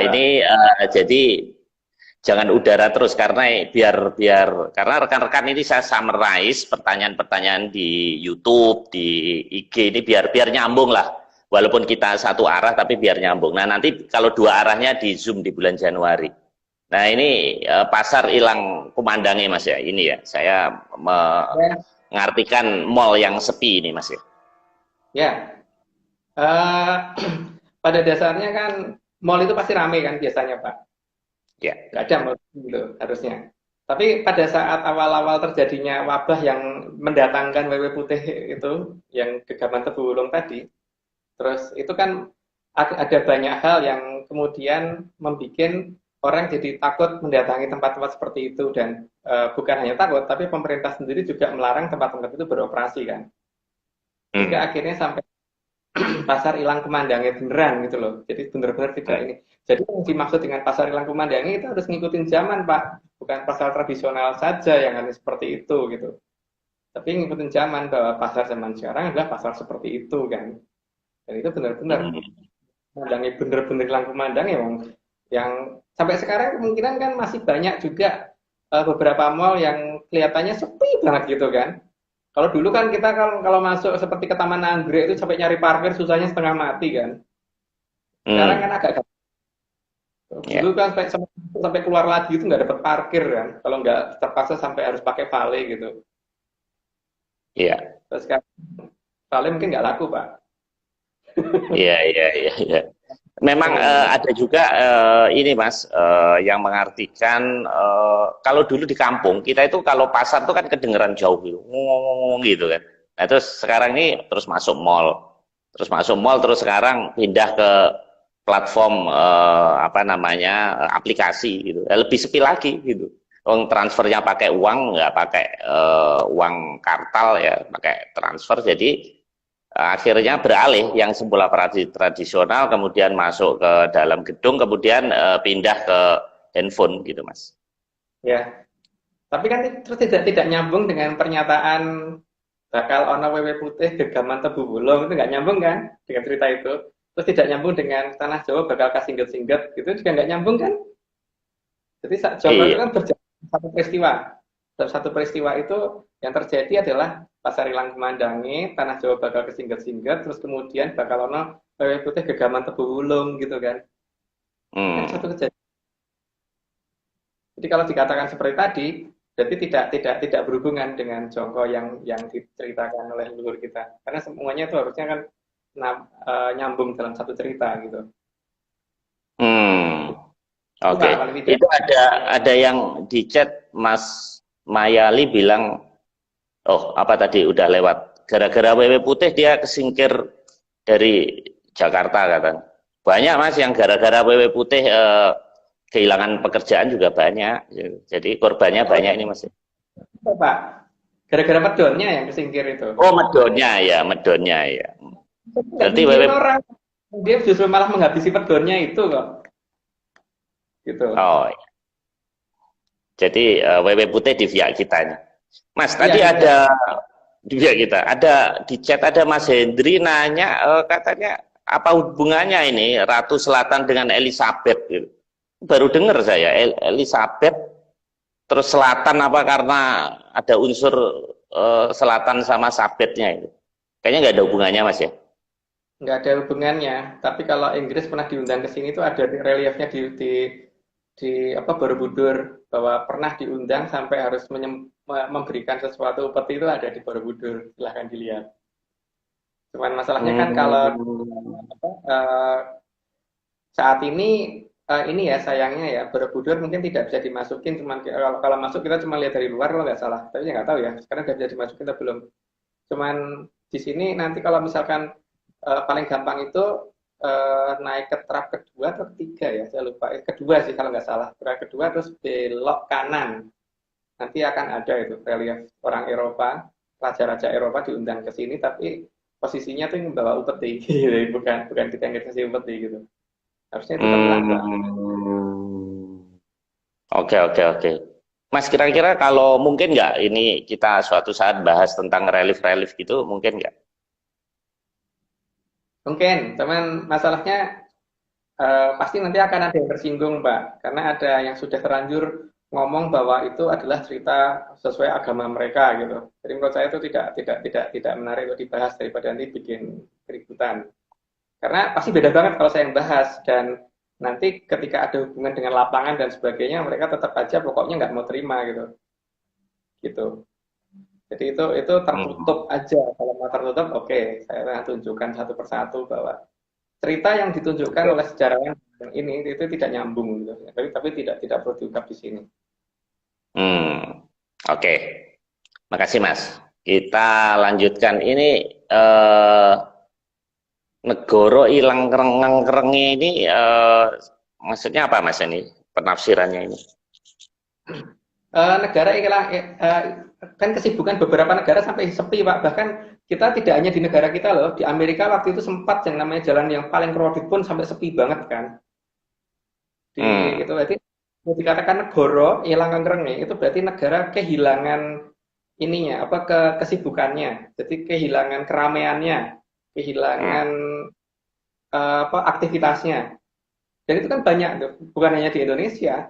Ini jadi jangan udara terus karena karena rekan-rekan ini saya summarize pertanyaan-pertanyaan di YouTube, di IG ini biar nyambung lah. Walaupun kita satu arah tapi biar nyambung. Nah nanti kalau dua arahnya di Zoom di bulan Januari. Nah ini pasar hilang kumandangnya Mas ya, ini ya, saya Ya, mengartikan mall yang sepi ini Mas ya. ya. Eh, pada dasarnya kan mall itu pasti ramai kan biasanya Pak. Ya. Nggak ada mall gitu harusnya. Tapi pada saat awal-awal terjadinya wabah yang mendatangkan wewe putih itu, yang gegaman tebu ulung tadi, terus itu kan ada banyak hal yang kemudian membuat orang jadi takut mendatangi tempat-tempat seperti itu dan bukan hanya takut, tapi pemerintah sendiri juga melarang tempat-tempat itu beroperasi kan. Sehingga Hmm. akhirnya sampai pasar hilang kumandangnya beneran gitu loh. Jadi bener-bener tidak Hmm. ini. Jadi yang dimaksud dengan pasar hilang kumandangnya itu harus ngikutin zaman Pak, bukan pasar tradisional saja yang harus seperti itu gitu. Tapi ngikutin zaman bahwa pasar zaman sekarang adalah pasar seperti itu kan. Dan itu benar-benar Hmm. kumandangnya bener-bener hilang kumandang ya, yang sampai sekarang kemungkinan kan masih banyak juga beberapa mall yang kelihatannya sepi banget gitu kan. Kalau dulu kan kita kalau masuk seperti ke Taman Anggrek itu sampai nyari parkir susahnya setengah mati kan. Sekarang kan Hmm. agak dulu Ya. kan sampai keluar lagi itu nggak dapat parkir kan. Kalau nggak terpaksa sampai harus pakai vale gitu. Iya. Terus sekarang vale mungkin nggak laku Pak. Iya, iya, iya, iya. Memang ada juga ini Mas yang mengartikan kalau dulu di kampung kita itu kalau pasar itu kan kedengeran jauh gitu, ngomong gitu kan. Nah terus sekarang ini terus masuk mall, terus sekarang pindah ke platform apa namanya aplikasi gitu. Lebih sepi lagi gitu. Uang transfernya pakai uang, nggak pakai uang kartal ya, pakai transfer. Jadi akhirnya beralih yang semula tradisional kemudian masuk ke dalam gedung kemudian pindah ke handphone gitu Mas. Ya, tapi kan terus tidak nyambung dengan pernyataan bakal ono wewe putih gegaman tebu bolong, itu nggak nyambung kan dengan cerita itu. Terus tidak nyambung dengan tanah Jawa bakal kasingget-singget, itu juga nggak nyambung kan. Jadi Joko itu Iya. kan berjalan satu peristiwa. Dalam satu peristiwa itu yang terjadi adalah pasar hilang kumandangi, tanah Jawa bakal kesingget-singget, terus kemudian bakal ono wewe putih gegaman tebu wulung gitu kan. Kan satu Hmm. kejadian. Jadi kalau dikatakan seperti tadi, berarti tidak berhubungan dengan Jongko yang diceritakan oleh leluhur kita. Karena semuanya itu harusnya kan nyambung dalam satu cerita gitu. Hmm. Itu Pak, Oke. paling tidak. Itu ada yang di chat Mas Mayali bilang, oh apa tadi udah lewat. Gara-gara WW Putih dia kesingkir dari Jakarta katanya. Banyak Mas yang gara-gara WW Putih kehilangan pekerjaan juga banyak. Jadi korbannya Oh, banyak ini Mas. itu Pak. Gara-gara pedonnya yang kesingkir itu. Oh medonnya ya, medonnya ya. Nggak Berarti WW. nyingkirin orang. Dia justru malah menghabisi pedonnya itu kok. Gitu. Oh, iya. Jadi WW Putih di pihak kita ini. Mas, Iya, tadi di pihak. ada di pihak kita, ada di chat ada Mas Hendri nanya katanya apa hubungannya ini Ratu Selatan dengan Elizabeth gitu. Baru dengar saya Elizabeth terus Selatan apa karena ada unsur Selatan sama Sabetnya itu. Kayaknya nggak ada hubungannya Mas ya. Nggak ada hubungannya. Tapi kalau Inggris pernah diundang ke sini itu ada reliefnya di apa Borobudur, bahwa pernah diundang sampai harus memberikan sesuatu upeti itu ada di Borobudur. Silahkan dilihat. Cuman masalahnya kan kalau Hmm. apa, saat ini ya sayangnya ya Borobudur mungkin tidak bisa dimasukin, cuman kalau masuk kita cuma lihat dari luar kalau nggak salah. Tapi ya nggak tahu ya. Sekarang udah bisa dimasukin atau belum. Cuman di sini nanti kalau misalkan paling gampang itu naik ke trap kedua atau ketiga ya, saya lupa. Kedua sih kalau nggak salah. Trap kedua terus belok kanan. Nanti akan ada itu relief orang Eropa, raja-raja Eropa diundang ke sini, tapi posisinya tuh yang membawa upeti, bukan bukan kita yang kasih upeti gitu. Harusnya itu tenang Pak. Hmm. Oke, oke, oke. Mas, kira-kira kalau mungkin nggak ini kita suatu saat bahas tentang relief-relief gitu, mungkin nggak? Mungkin, teman masalahnya pasti nanti akan ada yang tersinggung, Pak. Karena ada yang sudah terlanjur ngomong bahwa itu adalah cerita sesuai agama mereka gitu. Jadi menurut saya itu tidak menarik untuk dibahas daripada nanti bikin keributan. Karena pasti beda banget kalau saya yang bahas dan nanti ketika ada hubungan dengan lapangan dan sebagainya, mereka tetap aja pokoknya nggak mau terima gitu. Jadi itu tertutup aja. Kalau mau tertutup, oke, saya akan tunjukkan satu persatu bahwa cerita yang ditunjukkan oleh sejarawan ini itu tidak nyambung gitu. Tapi tidak perlu diungkap di sini. Oke. Makasih Mas. Kita lanjutkan ini negoro ilang kereng-kerengnya ini maksudnya apa Mas ini penafsirannya ini? Negara hilang kan kesibukan beberapa negara sampai sepi Pak. Bahkan kita tidak hanya di negara kita loh, di Amerika waktu itu sempat yang namanya jalan yang paling crowded pun sampai sepi banget kan. Itu berarti dikatakan negara hilang kerengnya itu berarti negara kehilangan ininya apa kesibukannya. Jadi kehilangan keramaiannya, kehilangan aktivitasnya. Dan itu kan banyak tuh, bukan hanya di Indonesia,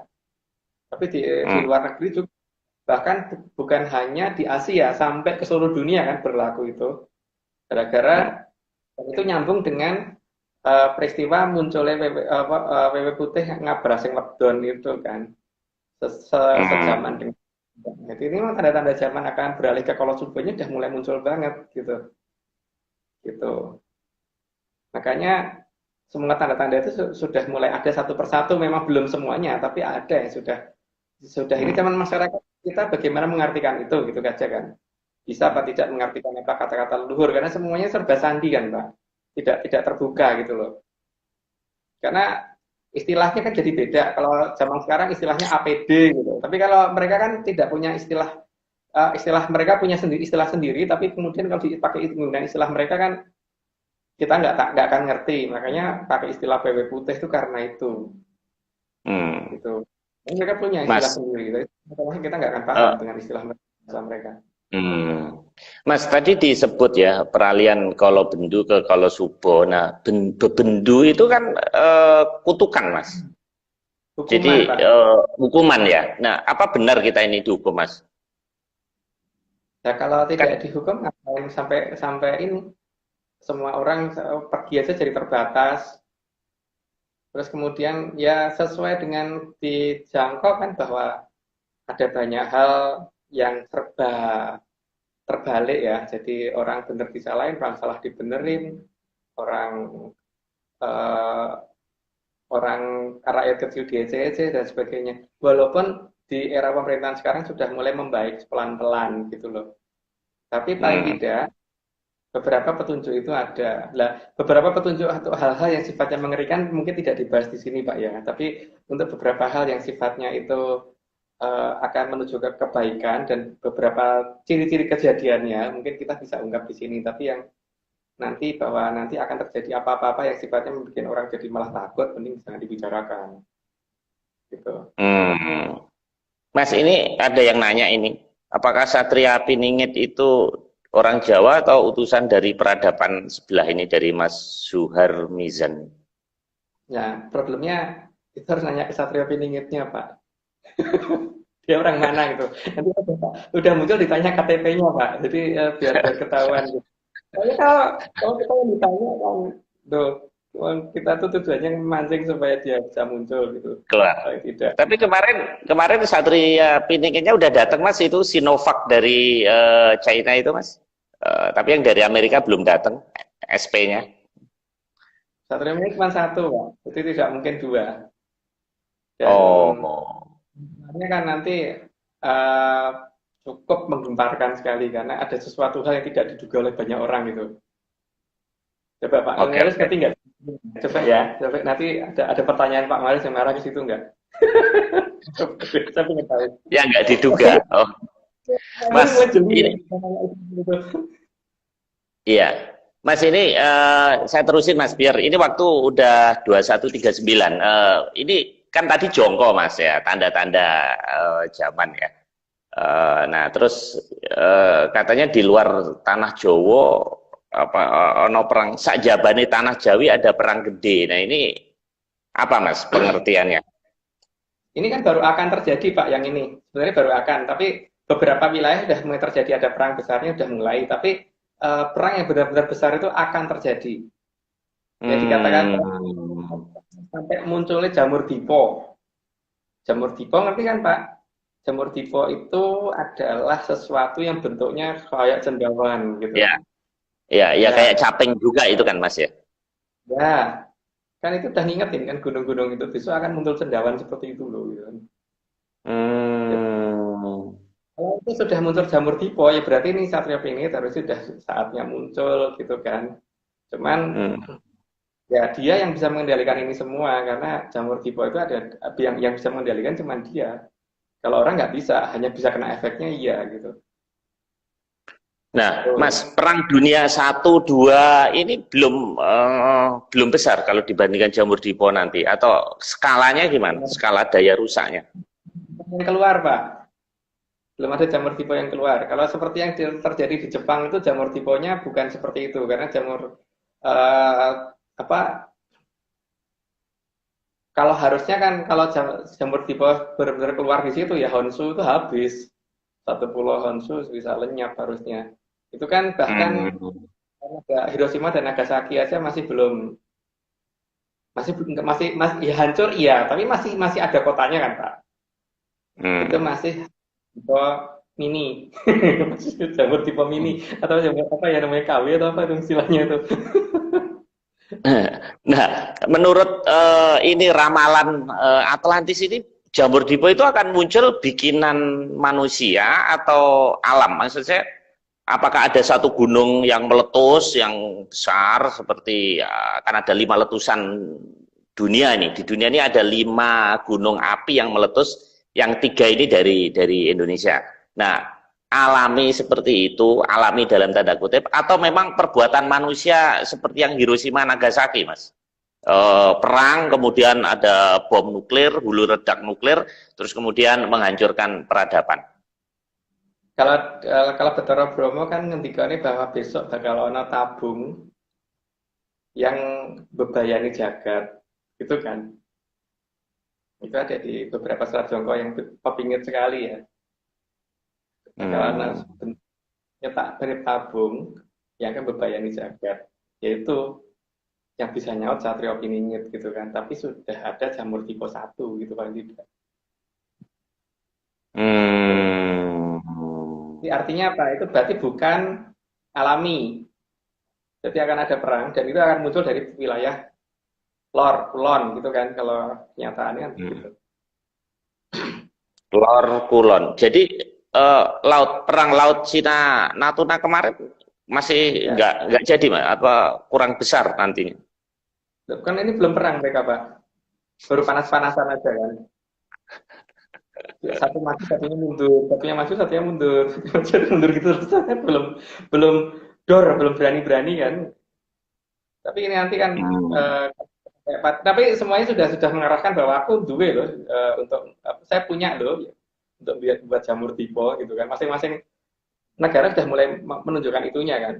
tapi di luar negeri juga. Bahkan bukan hanya di Asia, sampai ke seluruh dunia kan berlaku itu. Gara-gara itu nyambung dengan peristiwa munculnya WW Putih ngabras yang wedon itu kan. Sejaman dengan. Jadi ini memang tanda-tanda zaman akan beralih ke kolot subuhnya udah mulai muncul banget gitu. Makanya semua tanda-tanda itu sudah mulai ada satu persatu, memang belum semuanya, tapi ada yang sudah ini zaman masyarakat kita bagaimana mengartikan itu gitu aja kan. Bisa apa tidak mengartikan apa kata-kata leluhur karena semuanya serba sandi kan Pak. Tidak terbuka gitu loh. Karena istilahnya kan jadi beda. Kalau zaman sekarang istilahnya APD gitu. Tapi kalau mereka kan tidak punya istilah mereka punya istilah sendiri, tapi kemudian kalau dipakai menggunakan istilah mereka kan kita nggak akan ngerti. Makanya pakai istilah PW putih itu karena itu. Gitu. Mereka punya istilah sendiri. Tapi kita nggak akan paham dengan istilah mereka. Mas, tadi disebut ya peralihan kalau bendu ke kalau subo. Nah, bebendu itu kan kutukan, Mas. Hukuman, jadi hukuman ya. Nah, apa benar kita ini dihukum, Mas? Ya kalau tidak dihukum, ngapain sampai ini semua orang pergi aja jadi terbatas. Terus kemudian ya sesuai dengan dijangkau kan bahwa ada banyak hal yang terbalik ya. Jadi orang benar disalahin, orang salah dibenerin, orang rakyat kecil diece-ece dan sebagainya. Walaupun di era pemerintahan sekarang sudah mulai membaik pelan-pelan gitu loh. Tapi paling tidak beberapa petunjuk itu ada. Lah, beberapa petunjuk atau hal-hal yang sifatnya mengerikan mungkin tidak dibahas di sini, Pak ya. Tapi untuk beberapa hal yang sifatnya itu akan menuju ke kebaikan dan beberapa ciri-ciri kejadiannya mungkin kita bisa ungkap di sini. Tapi yang nanti bahwa nanti akan terjadi apa-apa yang sifatnya membuat orang jadi malah takut, mending jangan dibicarakan. Gitu. Mas, ini ada yang nanya ini, apakah Satria Piningit itu orang Jawa atau utusan dari peradaban sebelah ini, dari Mas Zuhar Mizan? Ya, problemnya itu harus nanya ke Satria Piningitnya, Pak. Dia orang mana gitu. Nanti udah muncul ditanya KTP-nya, Pak. Jadi biar ketahuan gitu. Soalnya kalau kita yang ditanya kan, kita tuh tujuannya memancing supaya dia bisa muncul gitu. Keluar. Tidak. Tapi kemarin Satria Piningitnya udah datang, Mas, itu Sinovac dari China itu, Mas. Tapi yang dari Amerika belum datang, SP-nya. Satria Piningit cuma satu, Pak. Jadi tidak mungkin dua. Dan sebenarnya kan nanti cukup menggemparkan sekali karena ada sesuatu hal yang tidak diduga oleh banyak orang gitu. Coba Pak Maris ngerti nggak? Coba ya, coba nanti ada pertanyaan Pak Maris yang marah ke situ nggak? Saya pengen tahu. Ya nggak diduga. Oh. Mas, ini. Iya. Mas, ini saya terusin, Mas, biar ini waktu udah 21.39. Ini kan tadi jongko, Mas, ya, tanda-tanda zaman ya. Nah, terus katanya di luar tanah Jawa ono perang sakjabane tanah Jawi ada perang gede. Nah, ini apa, Mas, pengertiannya? Ini kan baru akan terjadi, Pak, yang ini. Sebenarnya baru akan, tapi beberapa wilayah sudah mulai terjadi, ada perang besarnya sudah mulai, tapi perang yang benar-benar besar itu akan terjadi. Ya dikatakan Hmm. sampai munculnya jamur dipo. Jamur dipo ngerti kan Pak? Jamur dipo itu adalah sesuatu yang bentuknya kayak cendawan gitu. Ya, ya, ya kayak Ya, caping juga itu kan Mas ya. ya, kan itu udah ngingetin kan gunung-gunung itu besok akan muncul cendawan seperti itu loh. Gitu. Ya, Hmm. kalau itu sudah muncul jamur dipo ya berarti ini Satrio Pinit harus sudah saatnya muncul gitu kan. Cuman Hmm. ya dia yang bisa mengendalikan ini semua karena jamur dipo itu ada yang bisa mengendalikan cuma dia. Kalau orang nggak bisa, hanya bisa kena efeknya iya gitu. Nah, Tuh. Mas, Perang Dunia satu 2 ini belum besar kalau dibandingkan jamur dipo nanti, atau skalanya gimana? Skala daya rusaknya? Yang keluar Pak, belum ada jamur dipo yang keluar. Kalau seperti yang terjadi di Jepang itu jamur diponya bukan seperti itu karena jamur eh, apa? Kalau harusnya kan kalau jamur dipo benar-benar keluar di situ ya Honshu itu habis. Satu pulau Honshu bisa lenyap harusnya. Itu kan bahkan Hmm. Hiroshima dan Nagasaki aja masih belum masih ya hancur iya, tapi masih masih ada kotanya kan Pak. Itu Hmm. masih tipe mini. Jamur tipe mini atau jamur apa ya namanya KW atau apa itu istilahnya itu. Nah, menurut ini ramalan Atlantis ini, jamur dipo itu akan muncul bikinan manusia atau alam? Maksud saya, apakah ada satu gunung yang meletus yang besar seperti kan ada 5 letusan dunia ini. Di dunia ini ada 5 gunung api yang meletus, yang 3 ini dari Indonesia. Nah, alami seperti itu, alami dalam tanda kutip, atau memang perbuatan manusia seperti yang Hiroshima Nagasaki, Mas? Perang, kemudian ada bom nuklir, hulu ledak nuklir, terus kemudian menghancurkan peradaban. Kalau kalau Bathara Bromo kan ngendikane bahwa besok bakal ono tabung yang bebayani jagat, gitu kan? Itu ada di beberapa selat Jongko yang kepingin sekali ya. Bakal ono Hmm. nyetak mirip tabung yang akan bebayani jagat, yaitu yang bisa nyaut Satrio Piningit gitu kan. Tapi sudah ada jamur tipe satu gitu paling tidak. Hmm. Jadi artinya apa? Itu berarti bukan alami. Jadi akan ada perang dan itu akan muncul dari wilayah lor, kulon gitu kan kalau kenyataannya kan begitu. Hmm. Lor Kulon. Jadi perang laut Cina Natuna kemarin masih Ya, nggak jadi, Mas? Apa kurang besar nantinya? kan ini belum perang mereka Pak. Baru panas-panasan aja kan. Satu maju, satunya mundur, satunya maju, satunya mundur, satunya mundur gitu terus kan belum belum berani-berani kan. Tapi ini nanti kan Hmm. tapi semuanya sudah mengarahkan bahwa aku duwe loh untuk saya punya loh untuk buat jamur tipe gitu kan. Masing-masing negara sudah mulai menunjukkan itunya kan.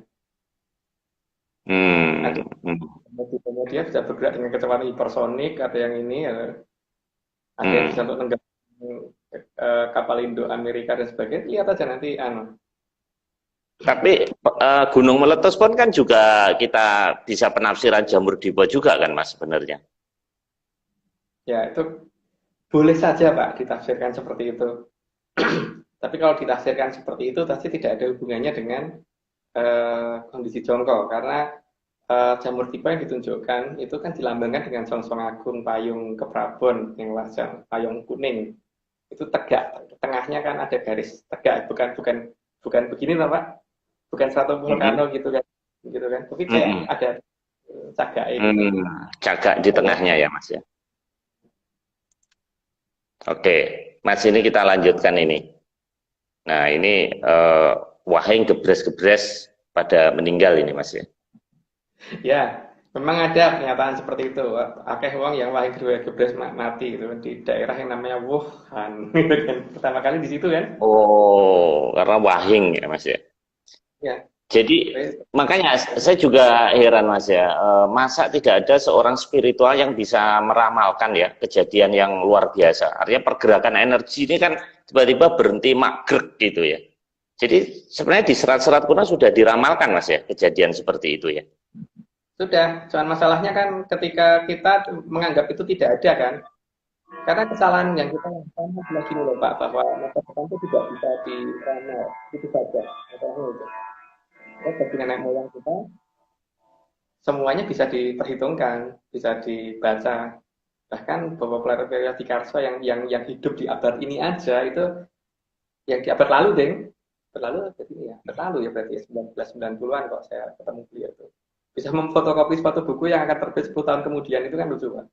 Hmm. Ada Hmm. tipenya dia bisa bergerak dengan kecepatan hipersonik, ada yang ini, ada yang bisa Hmm. untuk tenggelam kapal Indo Amerika dan sebagainya. Lihat aja nanti Tapi gunung meletus pun kan juga kita bisa penafsiran jamur dipo juga kan, Mas, sebenarnya. ya itu boleh saja Pak ditafsirkan seperti itu. Tapi kalau ditafsirkan seperti itu pasti tidak ada hubungannya dengan kondisi jongkok karena jamur tipe yang ditunjukkan itu kan dilambangkan dengan songsong agung payung keprabon yang wajah payung kuning itu tegak tengahnya kan ada garis tegak bukan bukan bukan begini loh Pak bukan satu Hmm. vulkano gitu kan tapi kayak Hmm. ada cagak gitu. Hmm. Cagak di tengahnya ya, Mas ya. Oke, Mas, ini kita lanjutkan ini. Nah, ini wahing gebres-gebres pada meninggal ini, Mas ya. Ya memang ada pernyataan seperti itu akeh wong yang wahing gebres mati gitu di daerah yang namanya Wuhan gitu kan pertama kali di situ kan Oh, karena wahing ya, Mas ya. ya. Jadi makanya saya juga heran, Mas ya, masa tidak ada seorang spiritual yang bisa meramalkan ya kejadian yang luar biasa. Artinya pergerakan energi ini kan tiba-tiba berhenti maghrek gitu ya. Jadi sebenarnya di serat-serat kuno sudah diramalkan, Mas ya, kejadian seperti itu ya. Sudah, cuman masalahnya kan ketika kita menganggap itu tidak ada kan. Karena kesalahan yang kita lakukan adalah gini loh Pak, bahwa masa depan itu tidak bisa diramal, itu saja. Masalahnya itu. Ya, bagi nenek moyang kita, semuanya bisa diperhitungkan, bisa dibaca. Bahkan Bapak Pleriadikarso yang hidup di abad ini aja itu, yang di abad lalu, Deng. Berlalu berarti ini ya, berlalu ya berarti 1990-an kok saya ketemu beliau itu. Bisa memfotokopi suatu buku yang akan terbit 10 tahun kemudian, itu kan lucu Pak.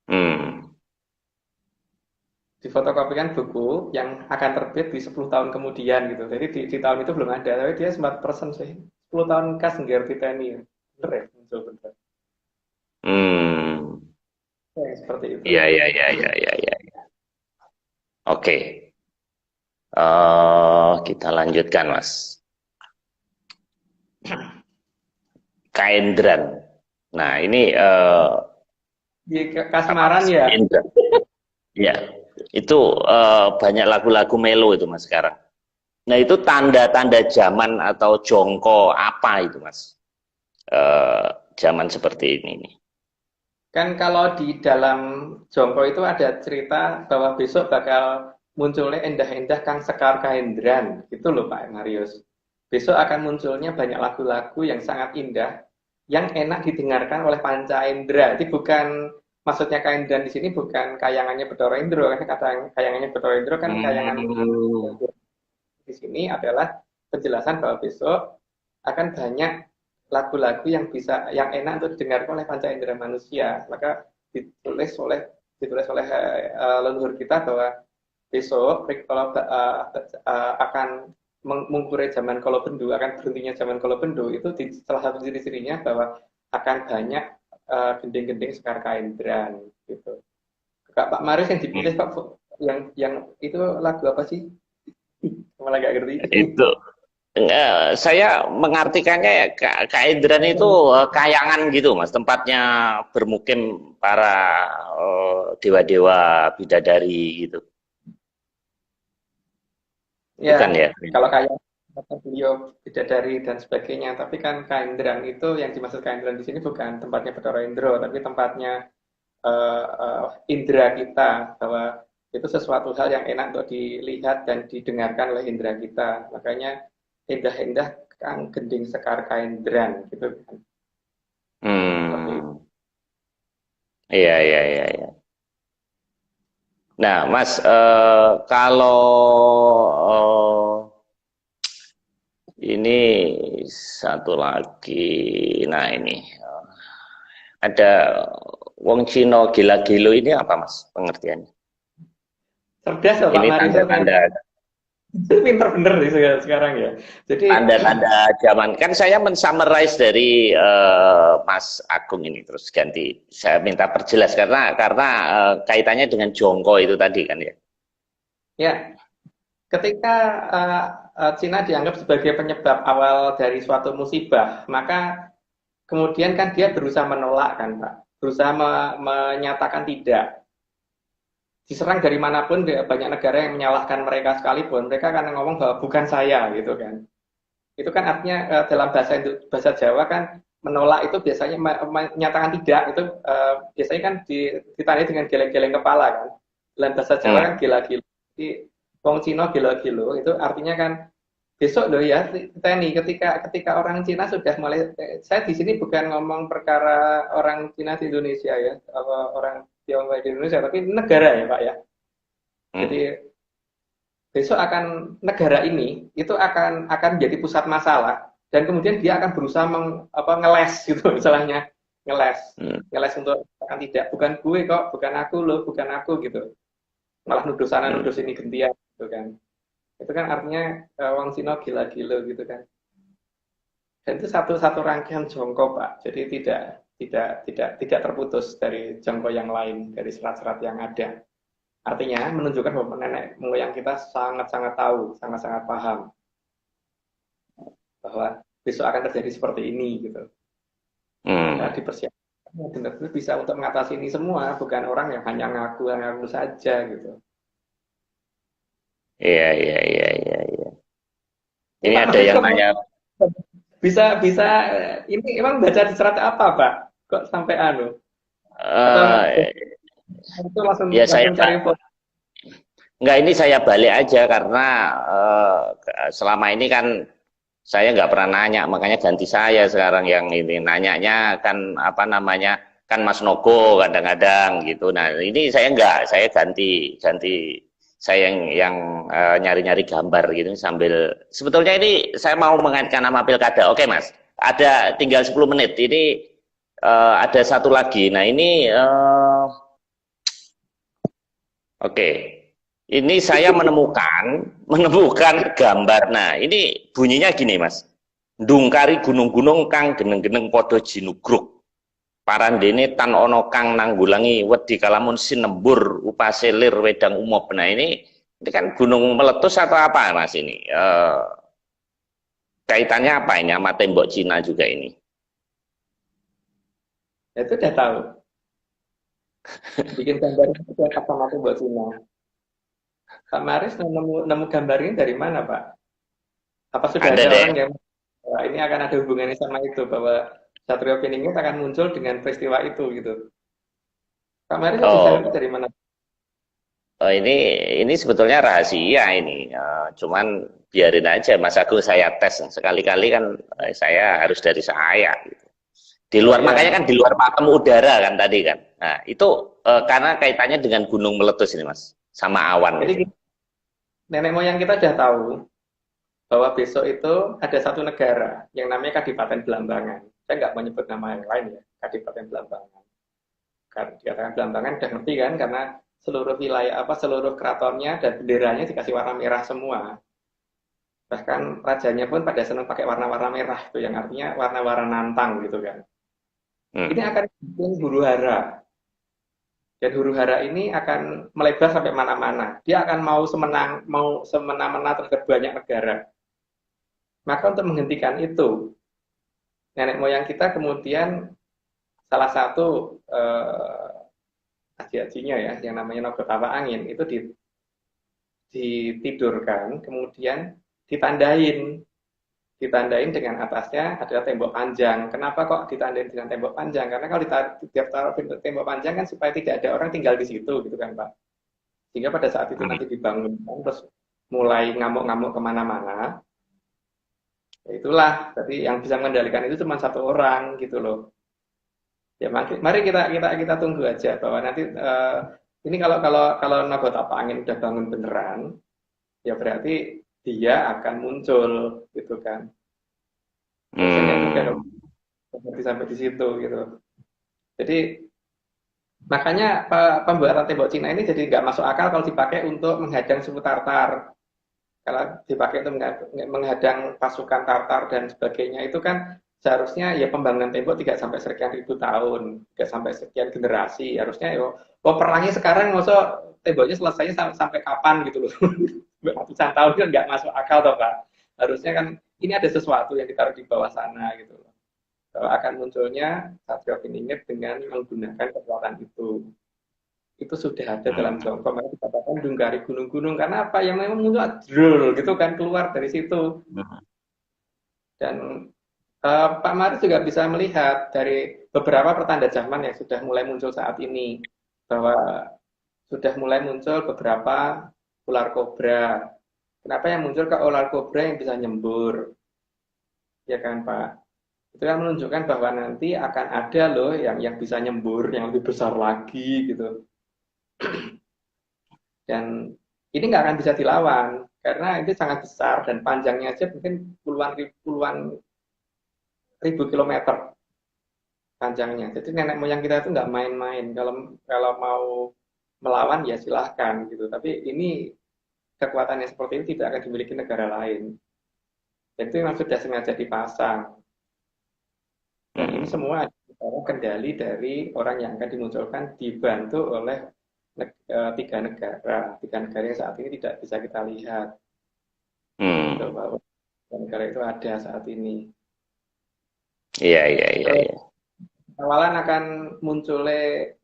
Hmm. Difotokopikan buku yang akan terbit di 10 tahun kemudian gitu. Jadi di tahun itu belum ada, tapi dia sempat persen sih. 10 tahun kas ngger Titani. Bener ya, muncul bener. Hmm. Ya, seperti itu. Iya, iya, iya, iya, iya, iya. Oke. Kita lanjutkan, Mas. Kaendran. Nah, ini Di apa Kasmaran Mas? ya. Kaendran. Iya. Itu banyak lagu-lagu melo itu, Mas, sekarang. Nah, itu tanda-tanda zaman atau jongko apa itu, Mas? Zaman seperti ini nih. Kan kalau di dalam Jongko itu ada cerita bahwa besok bakal munculnya endah-endah Kang Sekar Kahendran. Gitu loh Pak Marius. Besok akan munculnya banyak lagu-lagu yang sangat indah, yang enak didengarkan oleh panca indera. Itu bukan, maksudnya Kahendran di sini bukan kayangannya Bathara Indra, karena kata kayangannya Bathara Indra kan kayangan Hmm. di sini adalah penjelasan bahwa besok akan banyak lagu-lagu yang enak untuk didengarkan oleh panca indera manusia. Maka ditulis oleh leluhur kita bahwa besok kalau akan mengukure zaman Kolobendu, akan berhentinya zaman Kolobendu, itu di salah satu ciri-cirinya bahwa akan banyak gending-gending Sekar Kaendran gitu. Pak Maris yang dipilih Pak, yang itu lagu apa sih? Malah gak ngerti. Itu saya mengartikannya ya, Kaendran itu kayangan gitu, Mas, tempatnya bermukim para dewa-dewa bidadari gitu. Ya, Bukan ya? kalau kayak kata beliau bidadari dan sebagainya, tapi kan Kaindran itu yang dimaksud Kaindran di sini bukan tempatnya Bathara Indra, tapi tempatnya indera kita, bahwa itu sesuatu hal yang enak untuk dilihat dan didengarkan oleh indera kita. Makanya indah-indah Kang Gending Sekar Kaindran gitu kan. Seperti itu. Hmm. Iya, iya, iya, iya. Nah, Mas, kalau ini satu lagi, nah ini ada Wong Cino gila-gilo ini apa, Mas, pengertiannya? Cerdas loh Pak Ini Marius, tanda-tanda pinter bener nih sekarang ya. Jadi tanda-tanda zaman. Kan saya mensummarize dari Mas Agung ini, terus ganti saya minta perjelas karena kaitannya dengan jongko itu tadi kan ya. ya, ketika Cina dianggap sebagai penyebab awal dari suatu musibah, maka kemudian kan dia berusaha menolak kan Pak, berusaha menyatakan tidak. Diserang dari manapun, banyak negara yang menyalahkan mereka sekalipun, mereka akan ngomong bahwa bukan saya gitu kan. Itu kan artinya dalam bahasa Jawa kan menolak itu biasanya menyatakan tidak, itu biasanya kan ditandai dengan geleng-geleng kepala kan. Dalam bahasa Jawa Hmm. kan gila-gila. Jadi wong Cina gila-gilo itu artinya kan besok loh ya kita nih, ketika orang Cina sudah mulai, saya di sini bukan ngomong perkara orang Cina di Indonesia ya, orang Tionghoa di Indonesia, tapi negara ya Pak ya. Jadi Hmm. besok akan negara ini itu akan jadi pusat masalah, dan kemudian dia akan berusaha ngeles gitu misalnya, ngeles Hmm. ngeles untuk akan tidak, bukan gue kok, bukan aku loh, bukan aku gitu, malah nuduh sana Hmm. nuduh sini gentian gitu kan. Itu kan artinya Wang Sino gila-gila gitu kan. Dan itu satu rangkaian jongko Pak. Jadi tidak terputus dari jongko yang lain, dari serat-serat yang ada. Artinya menunjukkan bahwa nenek moyang kita sangat-sangat tahu, sangat-sangat paham bahwa besok akan terjadi seperti ini gitu. Maka Hmm. dipersiapkan benar-benar bisa untuk mengatasi ini semua, bukan orang yang hanya ngaku-ngaku saja gitu. Iya, iya, iya, iya, iya. Ini Ini Pak ada Marius yang kok nanya, Bisa bisa ini emang baca di serat apa, Pak? Kok sampai anu? Atau Eh, itu langsung ya saya langsung cari info. nggak, ini saya balik aja karena selama ini kan saya nggak pernah nanya, makanya ganti saya sekarang yang ini nanyanya kan apa namanya, kan Mas Nogo kadang-kadang gitu. Nah ini saya nggak, saya ganti ganti saya yang nyari-nyari gambar gitu sambil sebetulnya ini saya mau mengaitkan nama pilkada. Oke Mas, ada tinggal 10 menit ini, ada satu lagi. Nah ini oke. Ini saya menemukan gambar. Nah, ini bunyinya gini, Mas. Ndungkari gunung-gunung kang geneng-geneng podo jinugruk. Parandene tan ono kang nanggulangi wedi kalamun sinembur upase lir wedang umop. Nah, ini kan gunung meletus atau apa, Mas ini? Kaitannya apa ini sama tembok Cina juga ini? Itu udah tahu. Bikin gambar itu sama tuh buat Cina. Pak Maris nemu gambar ini dari mana, Pak? Apa sudah Ada ada deh. orang yang ini akan ada hubungannya sama itu bahwa Satrio Piningit akan muncul dengan peristiwa itu gitu. Pak Maris bisa Oh, ngerti dari mana? ini sebetulnya rahasia ini. Cuman biarin aja, Mas Agung saya tes. Sekali-kali kan saya harus dari saya. Di Oh luar, ya, makanya kan di luar pakem udara kan tadi kan. Nah itu karena kaitannya dengan gunung meletus ini Mas, sama awan jadi itu. nenek moyang kita sudah tahu bahwa besok itu ada satu negara yang namanya Kadipaten Belambangan. Saya nggak menyebut nama yang lain ya, Kadipaten Belambangan. Kan dikatakan Belambangan udah ngerti kan karena seluruh wilayah apa seluruh keratonnya dan benderanya dikasih warna merah semua. Bahkan rajanya pun pada senang pakai warna-warna merah itu yang artinya warna-warna nantang gitu kan. Ini Hmm. akan bikin huru hara. Dan huru hara ini akan melebar sampai mana-mana. Dia akan mau semena-mena terhadap banyak negara. Maka untuk menghentikan itu, nenek moyang kita kemudian salah satu aji-ajinya ya, yang namanya Nogatawa Angin itu ditidurkan, kemudian ditandain dengan atasnya adalah tembok panjang. Kenapa kok ditandain dengan tembok panjang? Karena kalau tiap taruh tembok panjang kan supaya tidak ada orang tinggal di situ gitu kan Pak. Sehingga pada saat itu nanti dibangun terus mulai ngamuk-ngamuk kemana-mana, ya itulah tadi yang bisa mengendalikan itu cuma satu orang gitu loh. Ya mari kita tunggu aja bahwa nanti ini kalau Nagot apa angin udah bangun beneran, ya berarti dia akan muncul gitu kan. Ya, saya nggak juga dong Hmm. sampai di situ gitu. Jadi makanya pembuatan tembok Cina ini jadi nggak masuk akal kalau dipakai untuk menghadang suku Tartar. Kalau dipakai untuk menghadang pasukan Tartar dan sebagainya itu kan seharusnya ya pembangunan tembok tidak sampai sekian ribu tahun, tidak sampai sekian generasi. Harusnya yo, perangnya sekarang maksud temboknya selesainya sampai kapan gitu loh. Ratusan tahun kan nggak masuk akal toh Pak. Harusnya kan ini ada sesuatu yang ditaruh di bawah sana gitu loh. Bahwa akan munculnya Satrio Piningit dengan menggunakan kekuatan itu sudah ada dalam Hmm. jongkok, makanya dikatakan dungkari gunung-gunung karena apa yang memang muncul drul gitu kan keluar dari situ. Dan Pak Maris juga bisa melihat dari beberapa pertanda zaman yang sudah mulai muncul saat ini bahwa sudah mulai muncul beberapa ular kobra. Kenapa yang muncul ke ular kobra yang bisa nyembur, ya kan Pak? Itu kan menunjukkan bahwa nanti akan ada loh yang bisa nyembur yang lebih besar lagi gitu. Dan ini nggak akan bisa dilawan karena ini sangat besar dan panjangnya aja mungkin puluhan ribu kilometer panjangnya. Jadi nenek moyang kita itu nggak main-main. Kalau kalau mau melawan ya silahkan gitu. Tapi ini kekuatan yang seperti ini tidak akan dimiliki negara lain. Dan itu memang sudah sengaja dipasang. Dan ini Hmm. semua adalah kendali dari orang yang akan dimunculkan dibantu oleh tiga negara yang saat ini tidak bisa kita lihat. Gitu, Hmm. bahwa negara itu ada saat ini. Iya, iya, iya, Terus iya. awalan akan munculnya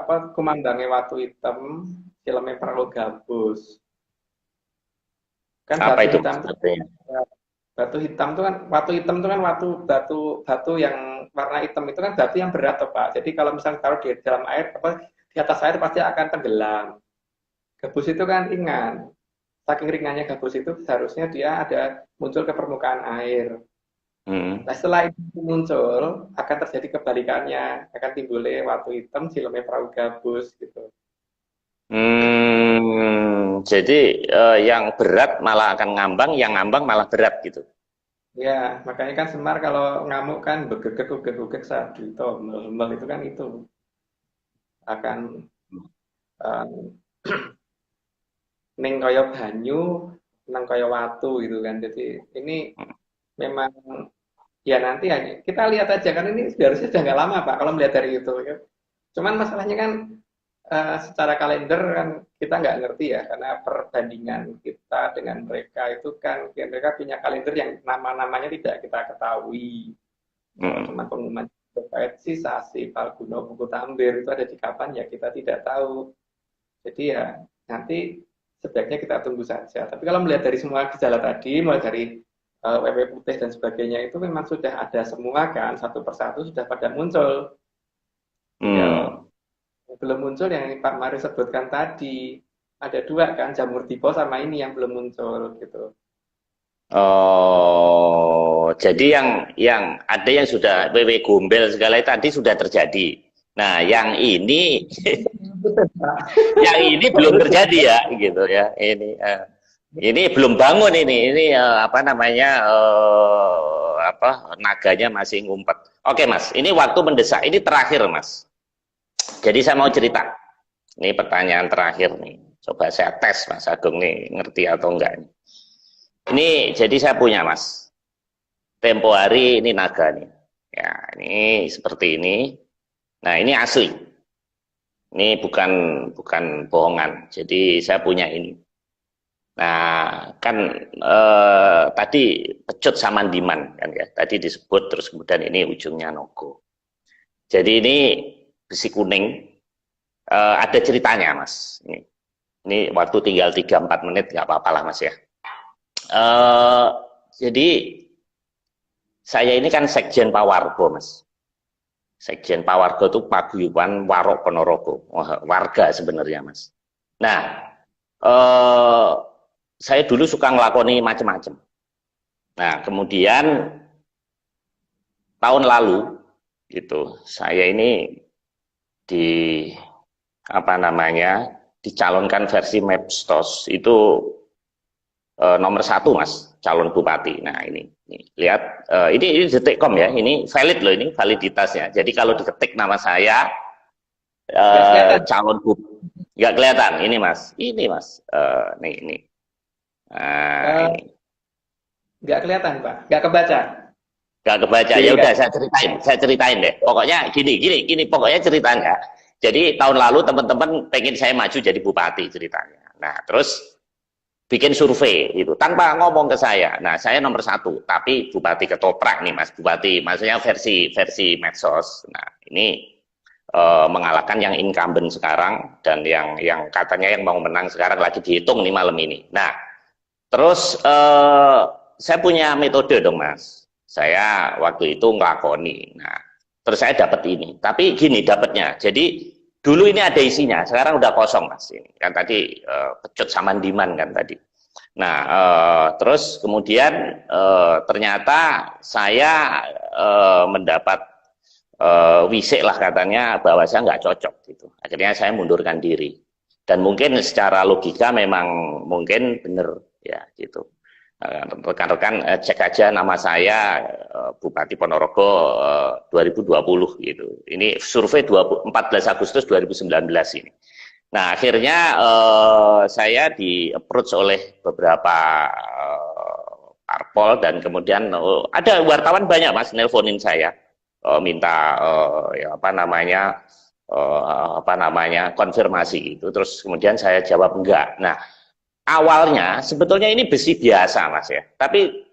apa kumandangnya Watu Hitam, filmnya Perlo Gabus. Kan Apa Batu itu Hitam Mas itu artinya? Batu hitam itu kan batu yang warna hitam itu kan batu yang berat toh Pak. Jadi kalau misalnya taruh di dalam air apa di atas air pasti akan tenggelam. Gabus itu kan ringan. Saking ringannya gabus itu seharusnya dia ada muncul ke permukaan air. Nah setelah itu muncul akan terjadi kebalikannya, akan timbulnya watu hitam silume perahu gabus gitu. Jadi yang berat malah akan ngambang, yang ngambang malah berat gitu. Ya, makanya kan Semar kalau ngamuk kan begegek saat itu, mel itu kan itu akan um, ning kaya banyu, nang kaya watu gitu kan. Jadi ini memang ya nanti aja kita lihat aja kan ini harusnya sudah nggak lama Pak kalau melihat dari itu. Ya. Cuman masalahnya kan secara kalender kan kita nggak ngerti ya karena perbandingan kita dengan mereka itu kan mereka punya kalender yang nama-namanya tidak kita ketahui. Cuma pengumuman terkait Sasi, Palguno, Buku Tambir itu ada di kapan ya kita tidak tahu. Jadi ya nanti sebaiknya kita tunggu saja. Tapi kalau melihat dari semua gejala tadi, mulai dari WP putih dan sebagainya itu memang sudah ada semua kan satu persatu sudah pada muncul. Ya, belum muncul yang Pak Mario sebutkan tadi ada dua kan jamur tipe sama ini yang belum muncul gitu. Oh, jadi yang ada yang sudah WW gombel segala tadi sudah terjadi. Nah, yang ini yang ini belum terjadi ya gitu ya. Ini belum bangun ini apa namanya apa naganya masih ngumpet. Oke, Mas. Ini waktu mendesak. Ini terakhir, Mas. Jadi saya mau cerita. Ini pertanyaan terakhir nih. Coba saya tes Mas Agung nih ngerti atau enggak nih. Ini jadi saya punya Mas. Tempo hari ini naga nih. Ya, ini seperti ini. Nah, ini asli. Ini bukan bohongan. Jadi saya punya ini. Nah, kan tadi pecut samandiman kan ya. Tadi disebut terus kemudian ini ujungnya nogo. Jadi ini besi kuning. Ada ceritanya Mas. Ini waktu tinggal 3-4 menit nggak apa-apa lah Mas ya. Jadi saya ini kan Sekjen Pawargo Mas. Sekjen Pawargo itu paguyuban Warok Ponorogo, warga sebenarnya Mas. Nah, saya dulu suka ngelakoni macam-macam. Nah, kemudian tahun lalu gitu, saya ini dicalonkan versi Mepstos itu nomor 1 Mas, calon bupati. Nah ini lihat ini detik.com ya, ini valid loh, ini validitasnya. Jadi kalau diketik nama saya calon bupati nggak kelihatan ini Mas, ini ini. Nah, ini nggak kelihatan Pak, nggak kebaca. Nggak kebaca, ya udah saya ceritain deh. Pokoknya gini, pokoknya ceritanya. Jadi tahun lalu teman-teman pengen saya maju jadi bupati ceritanya. Nah terus bikin survei itu tanpa ngomong ke saya. Nah saya nomor 1, tapi bupati ketoprak nih Mas, bupati maksudnya versi medsos. Nah ini mengalahkan yang incumbent sekarang dan yang katanya yang mau menang sekarang lagi dihitung nih malam ini. Nah terus saya punya metode dong Mas. Saya waktu itu ngelakoni. Nah terus saya dapat ini, tapi gini dapatnya. Jadi dulu ini ada isinya, sekarang udah kosong Mas. Ini kan tadi pecut samandiman kan tadi. Nah terus kemudian ternyata saya mendapat wisik lah katanya bahwa saya nggak cocok gitu. Akhirnya saya mundurkan diri. Dan mungkin secara logika memang mungkin benar ya gitu. Rekan-rekan cek aja nama saya Bupati Ponorogo 2020 gitu. Ini survei 14 Agustus 2019 ini. Nah akhirnya saya di-approach oleh beberapa parpol dan kemudian ada wartawan banyak Mas nelponin saya minta ya apa namanya konfirmasi gitu. Terus kemudian saya jawab enggak. Nah awalnya sebetulnya ini besi biasa Mas ya, tapi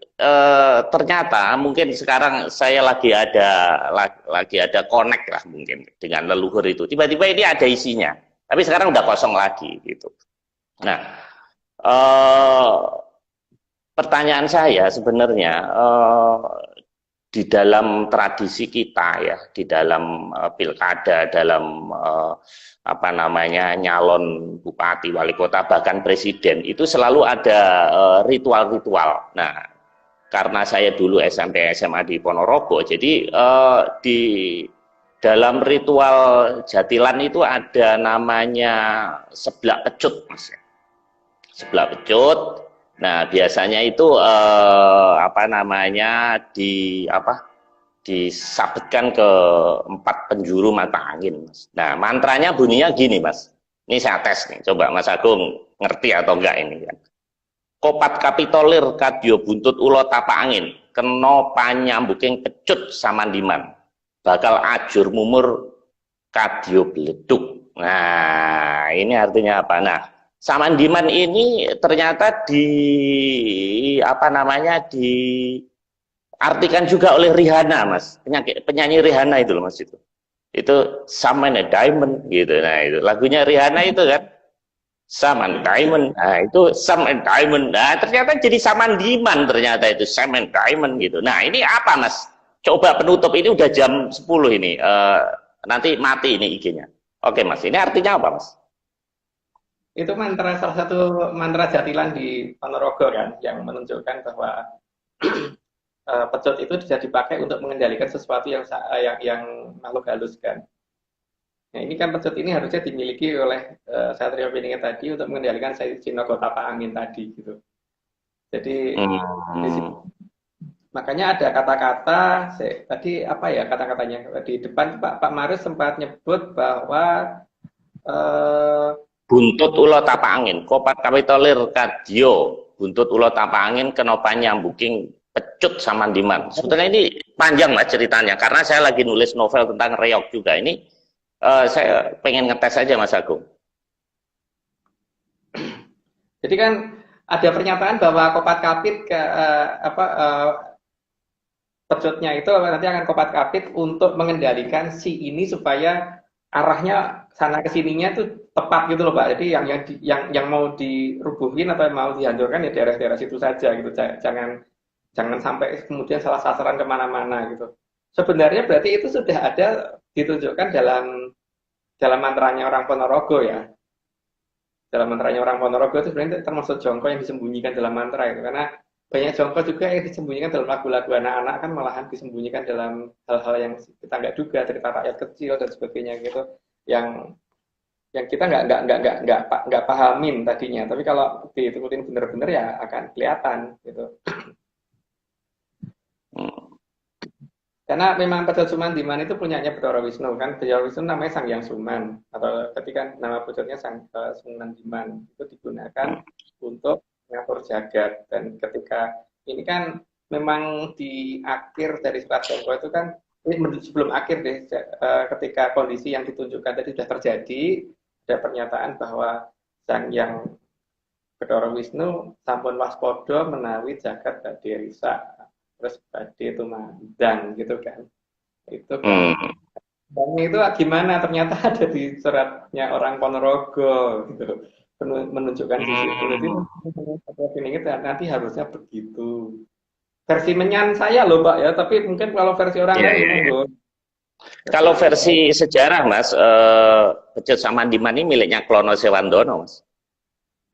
ternyata mungkin sekarang saya lagi ada connect lah mungkin dengan leluhur itu, tiba-tiba ini ada isinya, tapi sekarang udah kosong lagi gitu. Nah pertanyaan saya sebenarnya di dalam tradisi kita ya, di dalam pilkada, dalam apa namanya nyalon bupati, wali kota, bahkan presiden itu selalu ada ritual-ritual. Nah, karena saya dulu SMP SMA di Ponorogo, jadi di dalam ritual jatilan itu ada namanya seblak pecut, Mas. Seblak pecut. Nah, biasanya itu apa namanya disabetkan ke 4 penjuru mata angin, Mas. Nah, mantranya bunyinya gini, Mas. Ini saya tes nih, coba Mas Agung ngerti atau enggak ini kan. Kopat kapitolir kadyo buntut ulo tapak angin, keno panyambuking pecut samandiman. Bakal ajur mumur kadyo beleduk. Nah, ini artinya apa? Nah, samandiman ini ternyata apa namanya diartikan juga oleh Rihanna, Mas. Penyanyi Rihanna itu loh, Mas, itu Sam and Diamond gitu. Nah, itu lagunya Rihanna itu kan Sam and Diamond. Nah, itu Sam and Diamond. Nah, ternyata jadi Samandiman ternyata itu Sam and Diamond gitu. Nah, ini apa, Mas? Coba penutup, ini udah jam 10 ini. Nanti mati ini IG-nya. Oke, Mas. Ini artinya apa, Mas? Itu mantra, salah satu mantra jatilan di Ponorogo kan, yang menunjukkan bahwa pecut itu bisa dipakai untuk mengendalikan sesuatu yang makhluk halus kan. Nah, ini kan pecut ini harusnya dimiliki oleh Satrio Piningit tadi untuk mengendalikan Sinogo Tapak Angin tadi gitu. Jadi di sini, makanya ada kata-kata tadi apa ya kata-katanya di depan Pak Marius sempat nyebut bahwa buntut ulo tapak angin, kopat kapitolir kadyo, buntut ulo tapak angin kenopa nyambuking pecut samandiman. Sebetulnya ini panjang Mas ceritanya, karena saya lagi nulis novel tentang reog juga. Ini saya pengen ngetes aja Mas Agung. Jadi kan ada pernyataan bahwa kopat kapit pecutnya itu nanti akan kopat kapit untuk mengendalikan si ini supaya arahnya sana kesininya tuh tepat gitu loh Pak. Jadi yang mau dirubuhin atau mau dihancurkan ya daerah-daerah situ saja gitu. Jangan sampai kemudian salah sasaran kemana-mana gitu. Sebenarnya berarti itu sudah ada ditunjukkan dalam mantranya orang Ponorogo ya. Dalam mantranya orang Ponorogo itu sebenarnya termasuk jongko yang disembunyikan dalam mantra itu, karena banyak jongko juga yang disembunyikan dalam lagu-lagu anak-anak kan malahan disembunyikan dalam hal-hal yang kita nggak duga, cerita rakyat kecil dan sebagainya gitu, yang kita nggak pahamin tadinya, tapi kalau diturutin bener-bener ya akan kelihatan gitu. Karena memang pecut Samandiman itu punyanya Bathara Wisnu kan, Bathara Wisnu namanya Sang Hyang Suman, atau ketika nama pecutnya Samandiman itu digunakan untuk mengatur jagat. Dan ketika ini kan memang di akhir dari surat Jongko itu kan, sebelum akhir deh, ketika kondisi yang ditunjukkan tadi sudah terjadi, ada pernyataan bahwa Sang Hyang Bathara Wisnu sampun waspodo menawi jagat badhe risak, terus badhe tumandang gitu kan. Itu kan itu gimana, ternyata ada di suratnya orang Ponorogo gitu, menunjukkan di situ. Jadi nanti harusnya begitu. Versi menyan saya loh Pak ya, tapi mungkin kalau versi orang lain kalau versi sejarah Mas, pecut Samandiman ini miliknya Klono Sewandono Mas.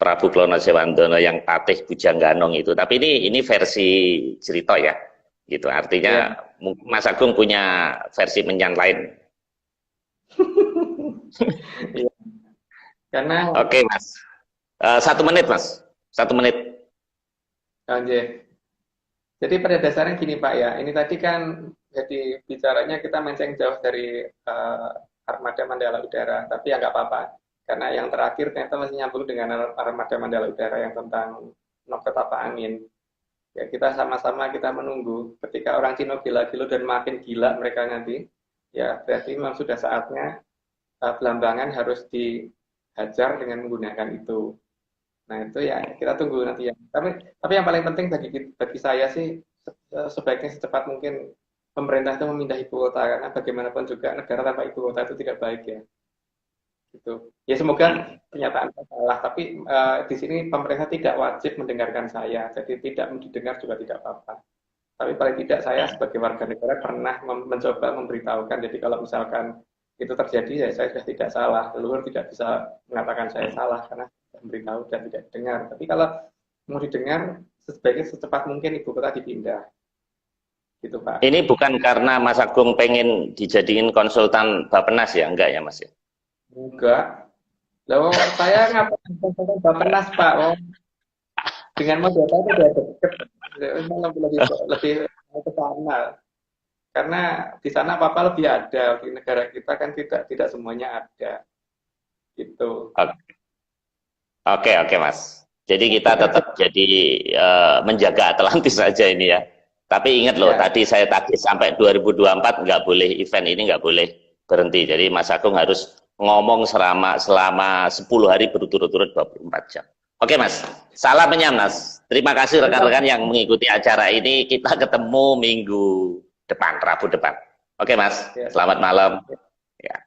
Prabu Klono Sewandono yang patih Bujangganong itu. Tapi ini versi cerita ya, gitu. Artinya mungkin Mas Agung punya versi menyan lain. Karena Oke Mas, 1 menit Mas, 1 menit. Oke. Jadi pada dasarnya gini Pak ya, ini tadi kan jadi bicaranya kita melenceng jauh dari Armada Mandala Udara, tapi ya nggak apa-apa. Karena yang terakhir ternyata masih nyambung dengan Armada Mandala Udara yang tentang Nogo Tapak Angin. Ya kita sama-sama kita menunggu ketika orang Cina gila-gila dan makin gila mereka nanti, ya berarti memang sudah saatnya Belambangan harus dihajar dengan menggunakan itu. Nah itu ya kita tunggu nanti ya. Tapi yang paling penting bagi saya sih sebaiknya secepat mungkin pemerintah itu memindah ibu kota, karena bagaimanapun juga negara tanpa ibu kota itu tidak baik ya. gitu. Ya semoga pernyataan saya salah, tapi di sini pemerintah tidak wajib mendengarkan saya, jadi tidak didengar juga tidak apa-apa. Tapi paling tidak saya sebagai warga negara pernah mencoba memberitahukan. Jadi kalau misalkan itu terjadi, ya saya sudah tidak salah. Leluhur tidak bisa mengatakan saya salah karena sudah memberitahu dan tidak didengar. Tapi kalau mau didengar, sebaiknya secepat mungkin ibu kota dipindah. Gitu Pak. Ini bukan karena Mas Agung pengen dijadiin konsultan Bappenas ya, enggak ya Mas ya? Enggak. Lalu saya ngapain konsultan Bappenas Pak? Oh, dengan modal saya sudah deket. Lebih ke sana. Karena di sana apa-apa lebih ada, di negara kita kan tidak semuanya ada. Gitu. Oke Mas. Jadi kita tetap jadi menjaga Atlantis saja ini ya. Tapi ingat loh, tadi saya tagih sampai 2024 nggak boleh event ini nggak boleh berhenti. Jadi Mas Agung harus ngomong selama 10 hari berturut-turut 24 jam. Oke Mas, salam menyam Mas. Terima kasih rekan-rekan yang mengikuti acara ini. Kita ketemu minggu depan, Rabu depan. Oke Mas, selamat malam. Ya.